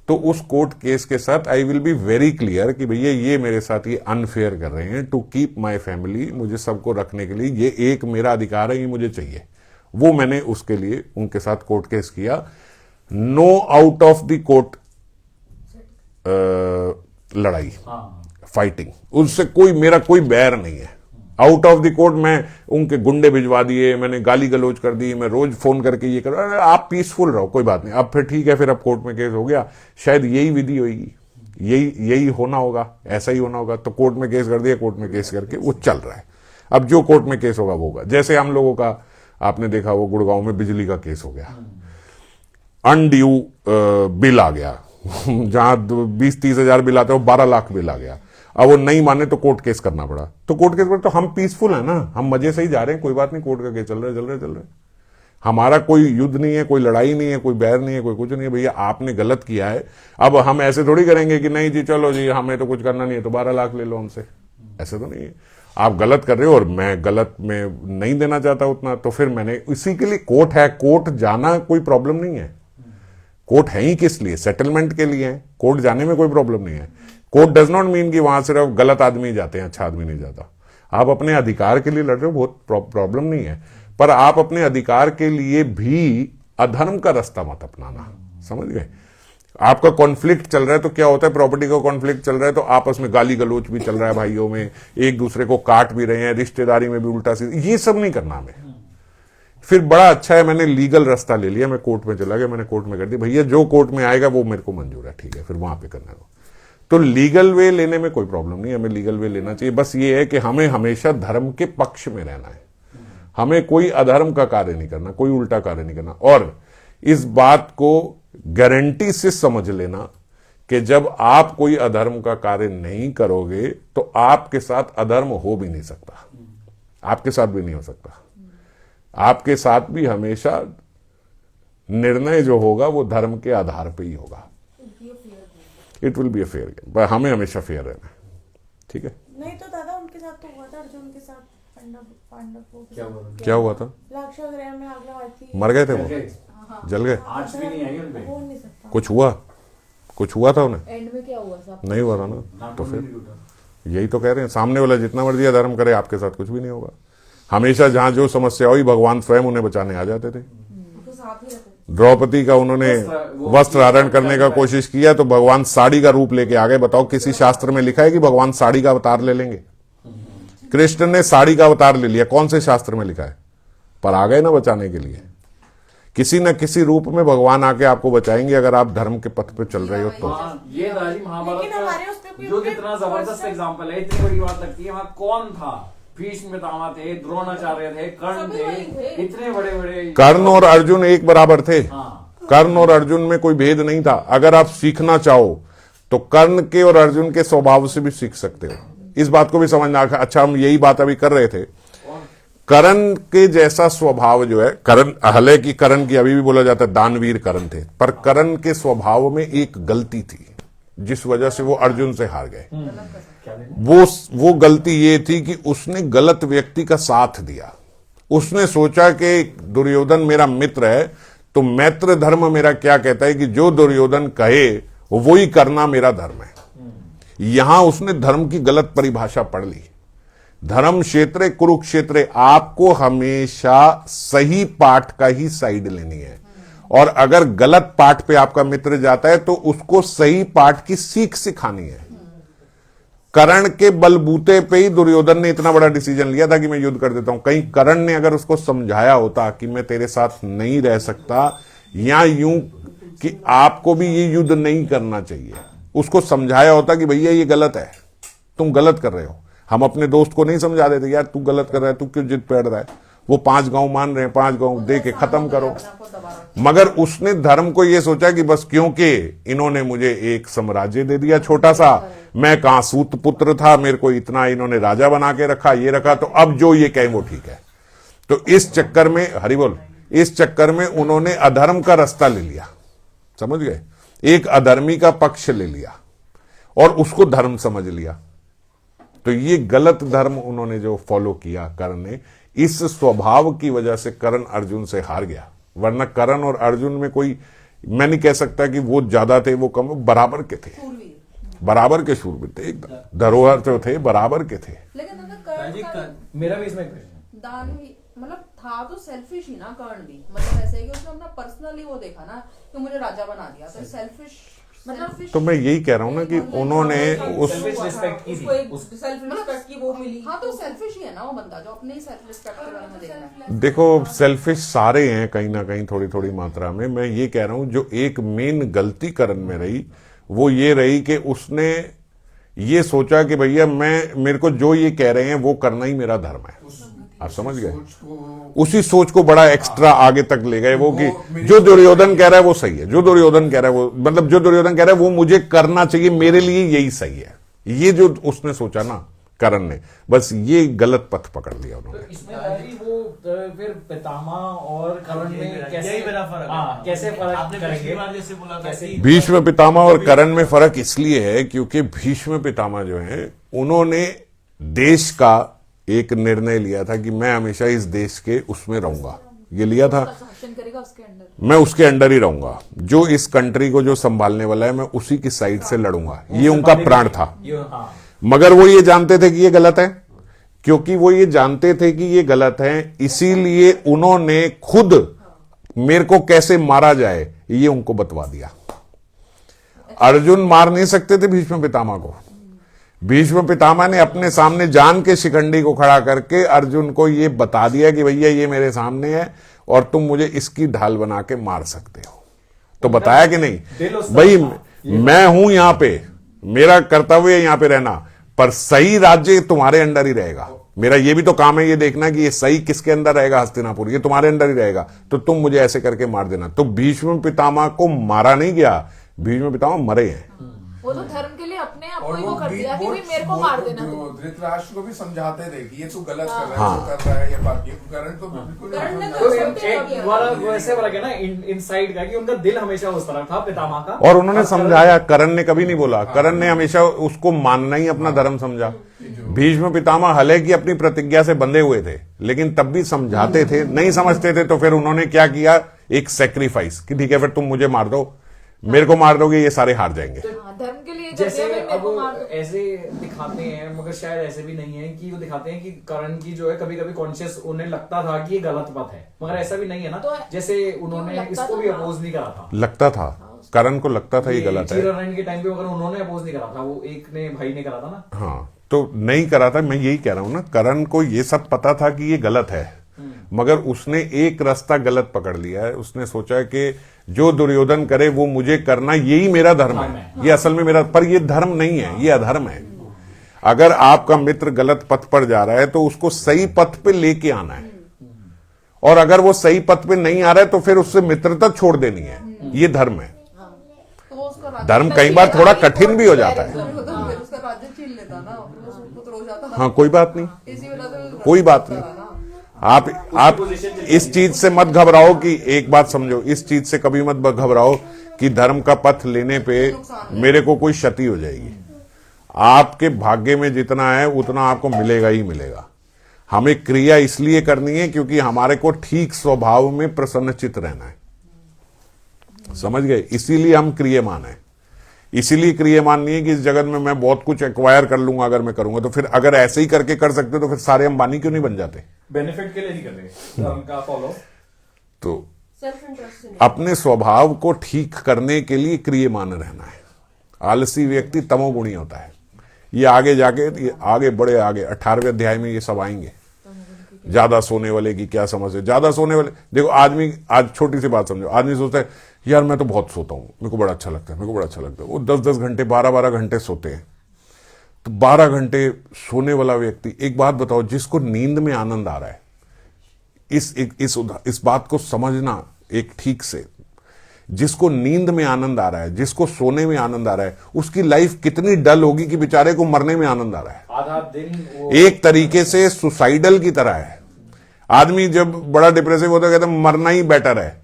तो उस कोर्ट केस के साथ I will be very clear कि भैया ये मेरे साथ ये अनफेयर कर रहे हैं, टू कीप माई फैमिली, मुझे सबको रखने के लिए ये एक मेरा अधिकार है, ये मुझे चाहिए। वो मैंने उसके लिए उनके साथ कोर्ट केस किया। No out of the court लड़ाई, फाइटिंग, उससे कोई मेरा कोई बैर नहीं है। आउट ऑफ द कोर्ट मैं उनके गुंडे भिजवा दिए, मैंने गाली गलौज कर दी, मैं रोज फोन करके ये कर, आप पीसफुल रहो, कोई बात नहीं। अब फिर ठीक है, फिर अब कोर्ट में केस हो गया, शायद यही विधि होगी, यही होना होगा, ऐसा ही होना होगा। तो कोर्ट में केस कर दिया, कोर्ट में केस करके वो चल रहा है। अब जो कोर्ट में केस होगा वो होगा। जैसे हम लोगों का आपने देखा वो गुड़गांव में बिजली का केस हो गया, अनड्यू बिल आ गया जहां 20-30 हजार बिल आते हैं, 12 लाख बिल आ गया। अब वो नहीं माने तो कोर्ट केस करना पड़ा। तो कोर्ट केस पर तो हम पीसफुल है ना, हम मजे से ही जा रहे हैं, कोई बात नहीं, कोर्ट का केस चल रहा है। हमारा कोई युद्ध नहीं है, कोई लड़ाई नहीं है, कोई बैर नहीं है, कोई कुछ नहीं है। भैया आपने गलत किया है, अब हम ऐसे थोड़ी करेंगे कि नहीं जी चलो जी हमें तो कुछ करना नहीं है, तो 12 लाख ले लो हमसे, ऐसे तो नहीं है। आप गलत कर रहे हो और मैं गलत में नहीं देना चाहता उतना, तो फिर मैंने इसी के लिए कोर्ट है, कोर्ट जाना कोई प्रॉब्लम नहीं है। कोर्ट है ही किस लिए, सेटलमेंट के लिए है, कोर्ट जाने में कोई प्रॉब्लम नहीं है। कोर्ट डज नॉट मीन कि वहां सिर्फ गलत आदमी जाते हैं, अच्छा आदमी नहीं जाता। आप अपने अधिकार के लिए लड़ रहे हो, बहुत प्रॉब्लम नहीं है, पर आप अपने अधिकार के लिए भी अधर्म का रास्ता मत अपनाना, समझ गए। आपका कॉन्फ्लिक्ट चल रहा है तो क्या होता है, प्रॉपर्टी का कॉन्फ्लिक्ट चल रहा है तो आपस में गाली गलोच भी चल रहा है, भाइयों में एक दूसरे को काट भी रहे हैं, रिश्तेदारी में भी उल्टा सीधा, ये सब नहीं करना हमें। फिर बड़ा अच्छा है मैंने लीगल रास्ता ले लिया, मैं कोर्ट में चला गया, मैंने कोर्ट में कर दिया, भैया जो कोर्ट में आएगा वो मेरे को मंजूर है, ठीक है, फिर वहां पे करना है। तो लीगल वे लेने में कोई प्रॉब्लम नहीं, हमें लीगल वे लेना चाहिए। बस ये है कि हमें हमेशा धर्म के पक्ष में रहना है, हमें कोई अधर्म का कार्य नहीं करना, कोई उल्टा कार्य नहीं करना। और इस बात को गारंटी से समझ लेना कि जब आप कोई अधर्म का कार्य नहीं करोगे तो आपके साथ अधर्म हो भी नहीं सकता, आपके साथ भी नहीं हो सकता। आपके साथ भी हमेशा निर्णय जो होगा वो धर्म के आधार पे ही होगा। It will be a fair game, पर हमें हमेशा फेयर रहना है, ठीक है। नहीं तो दादा उनके साथ तो हुआ था, अर्जुन के साथ पांडव क्या हुआ था, लाक्षागृह में आग लगाई थी, मर गए थे वो, जल गए, आज भी नहीं आई उनपे, हो नहीं सकता। कुछ हुआ था उन्हें, एंड में क्या हुआ सब? नहीं हुआ था ना। तो फिर यही तो कह रहे हैं, सामने वाला जितना मर्जी धर्म करे आपके साथ कुछ भी नहीं होगा। हमेशा जहां जो समस्या हुई भगवान स्वयं उन्हें बचाने आ जाते थे। तो साथ ही रहते। द्रौपदी का उन्होंने वस्त्र हरण करने का कोशिश किया तो भगवान साड़ी का रूप लेके आ गए। बताओ किसी शास्त्र में लिखा है कि भगवान साड़ी का अवतार ले लेंगे? कृष्ण ने साड़ी का अवतार ले लिया, कौन से शास्त्र में लिखा है? पर आ गए ना बचाने के लिए। किसी न किसी रूप में भगवान आके आपको बचाएंगे अगर आप धर्म के पथ पे चल रहे हो तो। ये राजी महाभारत लेकिन हमारे उस पे कोई जो कितना जबरदस्त एग्जाम्पल है, इतनी बड़ी बात लगती है। वहां कौन था? भीष्म पितामह थे, द्रोणाचार्य थे, कर्ण सभी वही थे, थे। इतने बड़े बड़े। कर्ण और अर्जुन एक बराबर थे। हाँ। कर्ण और अर्जुन में कोई भेद नहीं था। अगर आप सीखना चाहो तो कर्ण के और अर्जुन के स्वभाव से भी सीख सकते हो। इस बात को भी समझना। अच्छा, हम यही बात अभी कर रहे थे। कर्ण के जैसा स्वभाव जो है, कर्ण, हालांकि कर्ण की अभी भी बोला जाता है दानवीर कर्ण थे, पर कर्ण के स्वभाव में एक गलती थी जिस वजह से वो अर्जुन से हार गए। वो गलती ये थी कि उसने गलत व्यक्ति का साथ दिया। उसने सोचा कि दुर्योधन मेरा मित्र है तो मैत्र धर्म मेरा क्या कहता है कि जो दुर्योधन कहे वो ही करना मेरा धर्म है। यहां उसने धर्म की गलत परिभाषा पढ़ ली। धर्म क्षेत्र कुरुक्षेत्र, आपको हमेशा सही पाठ का ही साइड लेनी है। और अगर गलत पाठ पे आपका मित्र जाता है तो उसको सही पाठ की सीख सिखानी है। कर्ण के बलबूते पे ही दुर्योधन ने इतना बड़ा डिसीजन लिया था कि मैं युद्ध कर देता हूं। कहीं कर्ण ने अगर उसको समझाया होता कि मैं तेरे साथ नहीं रह सकता, या यूं कि आपको भी ये युद्ध नहीं करना चाहिए, उसको समझाया होता कि भैया ये गलत है, तुम गलत कर रहे हो। हम अपने दोस्त को नहीं समझा देते यार तू गलत कर रहा है, तू क्यों जिद पे अड़ रहा है। वो 5 गांव मान रहे हैं, 5 गांव दे के खत्म करो। मगर उसने धर्म को ये सोचा कि बस क्योंकि इन्होंने मुझे एक साम्राज्य दे दिया छोटा सा, मैं कहां सूत पुत्र था, मेरे को इतना इन्होंने राजा बना के रखा, ये रखा, तो अब जो ये कहें वो ठीक है। तो इस चक्कर में, हरि बोल, इस चक्कर में उन्होंने अधर्म का रास्ता ले लिया, समझ गए, एक अधर्मी का पक्ष ले लिया और उसको धर्म समझ लिया। तो ये गलत धर्म उन्होंने जो फॉलो किया कर्ण ने, इस स्वभाव की वजह से कर्ण अर्जुन से हार गया। वरना कर्ण और अर्जुन में कोई, मैं नहीं कह सकता कि वो ज्यादा थे वो कम, बराबर के थे, बराबर के शूरवीर थे, एकदम धरोहर जो थे बराबर के थे। लेकिन अगर कर्ण का मेरा भी इसमें क्वेश्चन है, दानवी मतलब था तो सेल्फिश ही ना कर्ण भी, मतलब ऐसे है कि उसने अपना पर्सनली वो देखा ना कि मुझे राजा बना दिया, तो सेल्फिश मतलब तो मैं यही कह रहा हूं ना कि उन्होंने उस सेल्फिश रिस्पेक्ट की उसको थी, एक सेल्फ रिस्पेक्ट की वो मिली। हाँ, तो सेल्फिश ही है ना वो बंदा जो अपने ही सेल्फ रिस्पेक्ट के बारे में देख रहा है। देखो सेल्फिश सारे हैं कहीं ना कहीं थोड़ी थोड़ी मात्रा में। मैं ये कह रहा हूं जो एक मेन गलती कर्ण में रही वो ये रही कि उसने ये सोचा कि भैया मेरे को जो ये कह रहे हैं वो करना ही मेरा धर्म है। आप समझ गए, उसी सोच को बड़ा एक्स्ट्रा आगे तक ले गए वो कि जो दुर्योधन कह रहा है वो सही है, जो दुर्योधन कह रहा है वो, मतलब जो दुर्योधन कह रहा है वो मुझे करना चाहिए, मेरे लिए यही सही है। ये जो उसने सोचा ना कर्ण ने, बस ये गलत पथ पकड़ लिया उन्होंने। तो इसमें भाई वो फिर पितामह और कर्ण में कैसे, यही मेरा फर्क है। हाँ, कैसे फर्क आपने करेंगे? पिछली बार जैसे बोला था कि भीष्म पितामह और कर्ण में फर्क इसलिए है क्योंकि भीष्म पितामह जो है उन्होंने देश का एक निर्णय लिया था कि मैं हमेशा इस देश के उसमें रहूंगा, ये लिया था, शासन करेगा उसके अंडर, मैं उसके अंडर ही रहूंगा, जो इस कंट्री को जो संभालने वाला है मैं उसी की साइड से लड़ूंगा, ये उनका प्राण था। हाँ, मगर वो ये जानते थे कि ये गलत है, क्योंकि वो ये जानते थे कि ये गलत है, इसीलिए उन्होंने खुद मेरे को कैसे मारा जाए ये उनको बतवा दिया। अर्जुन मार नहीं सकते थे भीष्म पितामह को। भीष्म पितामह ने अपने सामने जान के शिखंडी को खड़ा करके अर्जुन को ये बता दिया कि भैया ये मेरे सामने है और तुम मुझे इसकी ढाल बना के मार सकते हो। तो बताया कि नहीं भाई, मैं हूं यहां पे, मेरा कर्तव्य है यहां पे रहना, पर सही राज्य तुम्हारे अंडर ही रहेगा। मेरा ये भी तो काम है ये देखना कि ये सही किसके अंदर रहेगा, हस्तिनापुर, ये तुम्हारे अंडर ही रहेगा, तो तुम मुझे ऐसे करके मार देना। तो भीष्म पितामह को मारा नहीं गया, भीष्म पितामह मरे हैं। वो तो धर्म के लिए अपने आप को और ही वो वो कर दिया कि वो- भाई मेरे को वो मार देना तू। धृतराष्ट्र को भी समझाते थे कि ये तू गलत कर रहा है, हाँ। वो कर रहा है, ये बाकी करण तो बिल्कुल नहीं कर्ण ने समझा। तो तो छोटे एक हो गया। वाला वैसे वाला क्या ना इनसाइड का कि उनका दिल हमेशा उस तरफ था पितामह का, और उन्होंने समझाया, कर्ण ने कभी नहीं बोला, कर्ण ने हमेशा उसको मानना ही अपना धर्म समझा। भीष्म पितामह हले की अपनी प्रतिज्ञा से बंधे हुए थे, लेकिन तब भी समझाते थे, नहीं समझते थे तो फिर उन्होंने क्या किया, एक सेक्रीफाइस कि ठीक है फिर तुम मुझे मार दो, मेरे को मार दोगे, ये सारे हार जाएंगे। हाँ, धर्म के लिए कर जैसे दिया, भाई मेरे को मार अब दो। ऐसे दिखाते हैं, मगर शायद ऐसे भी नहीं है कि वो दिखाते हैं कि करण की जो है कभी कभी कॉन्शियस उन्हें लगता था कि ये गलत बात है, मगर ऐसा भी नहीं है ना। तो जैसे उन्होंने लगता इसको तो भी था। अपोज नहीं करा था, लगता था, कर्ण को लगता था ये गलत है। चीरानंद के टाइम पे अगर उन्होंने अपोज नहीं करा था, वो एक ने भाई ने करा था ना। हाँ, तो नहीं करा था, मैं यही कह रहा हूं ना, कर्ण को ये सब पता था कि ये गलत है, मगर उसने एक रास्ता गलत पकड़ लिया है। उसने सोचा कि जो दुर्योधन करे वो मुझे करना, यही मेरा धर्म है, ये असल में मेरा, पर ये धर्म नहीं है, ये अधर्म है। अगर आपका मित्र गलत पथ पर जा रहा है तो उसको सही पथ पे लेके आना है, और अगर वो सही पथ पे नहीं आ रहा है तो फिर उससे मित्रता छोड़ देनी है, ये धर्म है। तो वो उसका राज्य धर्म कई बार थोड़ा कठिन भी हो जाता है। तो फिर उसका राज्य छीन लेता ना, फिर वो पुत्र हो जाता। हाँ, कोई बात नहीं, इसी वजह से कोई बात नहीं। आप इस चीज से मत घबराओ कि, एक बात समझो, इस चीज से कभी मत घबराओ कि धर्म का पथ लेने पे मेरे को कोई क्षति हो जाएगी। आपके भाग्य में जितना है उतना आपको मिलेगा ही मिलेगा। हमें क्रिया इसलिए करनी है क्योंकि हमारे को ठीक स्वभाव में प्रसन्नचित रहना है, समझ गए, इसीलिए हम क्रियमान है। इसीलिए क्रियमान नहीं है कि इस जगत में मैं बहुत कुछ एक्वायर कर लूंगा, अगर मैं करूंगा तो फिर अगर ऐसे ही करके कर सकते तो फिर सारे अंबानी क्यों नहीं बन जाते। बेनिफिट के लिए नहीं कर रहे धर्म का फॉलो। सेल्फ तो इंटरेस्ट से अपने स्वभाव को ठीक करने के लिए क्रियमान रहना है। आलसी व्यक्ति तमोगुणी होता है। ये आगे जाके, ये आगे बड़े आगे 18वें अध्याय में ये सब आएंगे। ज्यादा सोने वाले की क्या समझ है, ज्यादा सोने वाले, देखो आदमी, आज छोटी सी बात समझो, आदमी सोचता है यार मैं तो बहुत सोता हूं, मेरे को बड़ा अच्छा लगता है, मेरे को बड़ा अच्छा लगता है, वो 10-10 घंटे 12-12 घंटे सोते हैं। तो 12 घंटे सोने वाला व्यक्ति, एक बात बताओ, जिसको नींद में आनंद आ रहा है, इस बात को समझना एक ठीक से, जिसको नींद में आनंद आ रहा है, जिसको सोने में आनंद आ रहा है, उसकी लाइफ कितनी डल होगी कि बेचारे को मरने में आनंद आ रहा है। आधा दिन एक तरीके से सुसाइडल की तरह है। आदमी जब बड़ा डिप्रेसिव होता है कहता है मरना ही बेटर है,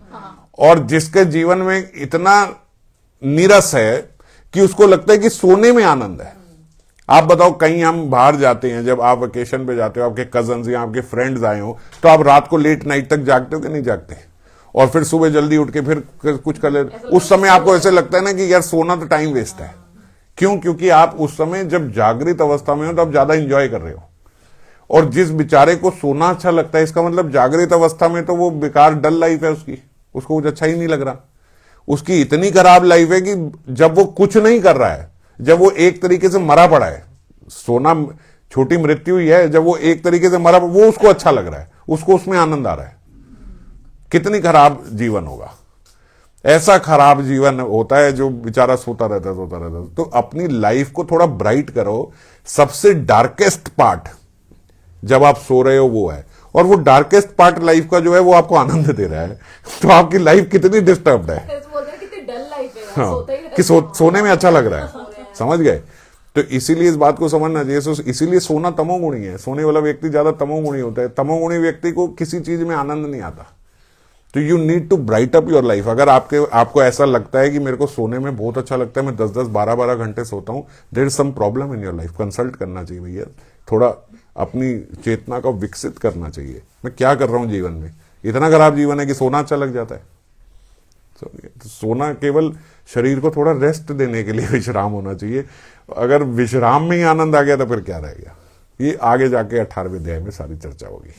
और जिसके जीवन में इतना नीरस है कि उसको लगता है कि सोने में आनंद है। आप बताओ, कहीं हम बाहर जाते हैं, जब आप वेकेशन पे जाते हो, आपके कजन्स या आपके फ्रेंड्स आए हो, तो आप रात को लेट नाइट तक जागते हो कि नहीं जागते? और फिर सुबह जल्दी उठ के फिर कुछ कर लेते। उस समय आपको ऐसे लगता है ना कि यार सोना तो टाइम वेस्ट है। क्यों? क्योंकि आप उस समय जब जागृत अवस्था में हो तो आप ज्यादा इंजॉय कर रहे हो। और जिस बेचारे को सोना अच्छा लगता है, इसका मतलब जागृत अवस्था में तो वो बेकार डल लाइफ है उसकी, उसको कुछ अच्छा ही नहीं लग रहा। उसकी इतनी खराब लाइफ है कि जब वो कुछ नहीं कर रहा है, जब वो एक तरीके से मरा पड़ा है, सोना छोटी मृत्यु ही है, जब वो एक तरीके से मरा, वो उसको अच्छा लग रहा है, उसको उसमें आनंद आ रहा है। कितनी खराब जीवन होगा। ऐसा खराब जीवन होता है जो बेचारा सोता रहता है। तो अपनी लाइफ को थोड़ा ब्राइट करो। सबसे डार्केस्ट पार्ट जब आप सो रहे हो वो है, और वो डार्केस्ट पार्ट लाइफ का जो है वो आपको आनंद दे रहा है, तो आपकी लाइफ कितनी डिस्टर्ब्ड है। बोलते हैं कितनी डल लाइफ है यार, हाँ, सोते ही रहते कि सोने में अच्छा लग रहा है। समझ गए? तो इसीलिए इस बात को समझना चाहिए। इसीलिए सोना तमोगुणी है। सोने वाला व्यक्ति ज्यादा तमोगुणी होता है। तमोगुणी व्यक्ति को किसी चीज में आनंद नहीं आता। तो you need to bright up your life. अगर आपको ऐसा लगता है कि मेरे को सोने में बहुत अच्छा लगता है, मैं 10-10, 12-12 घंटे सोता हूं, there is some problem in your life. Consult करना चाहिए भैया, थोड़ा अपनी चेतना को विकसित करना चाहिए। मैं क्या कर रहा हूं जीवन में? इतना खराब जीवन है कि सोना अच्छा लग जाता है। तो सोना केवल शरीर को थोड़ा रेस्ट देने के लिए विश्राम होना चाहिए। अगर विश्राम में ही आनंद आ गया तो फिर क्या रह गया? ये आगे जाके 18वें अध्याय में सारी चर्चा होगी।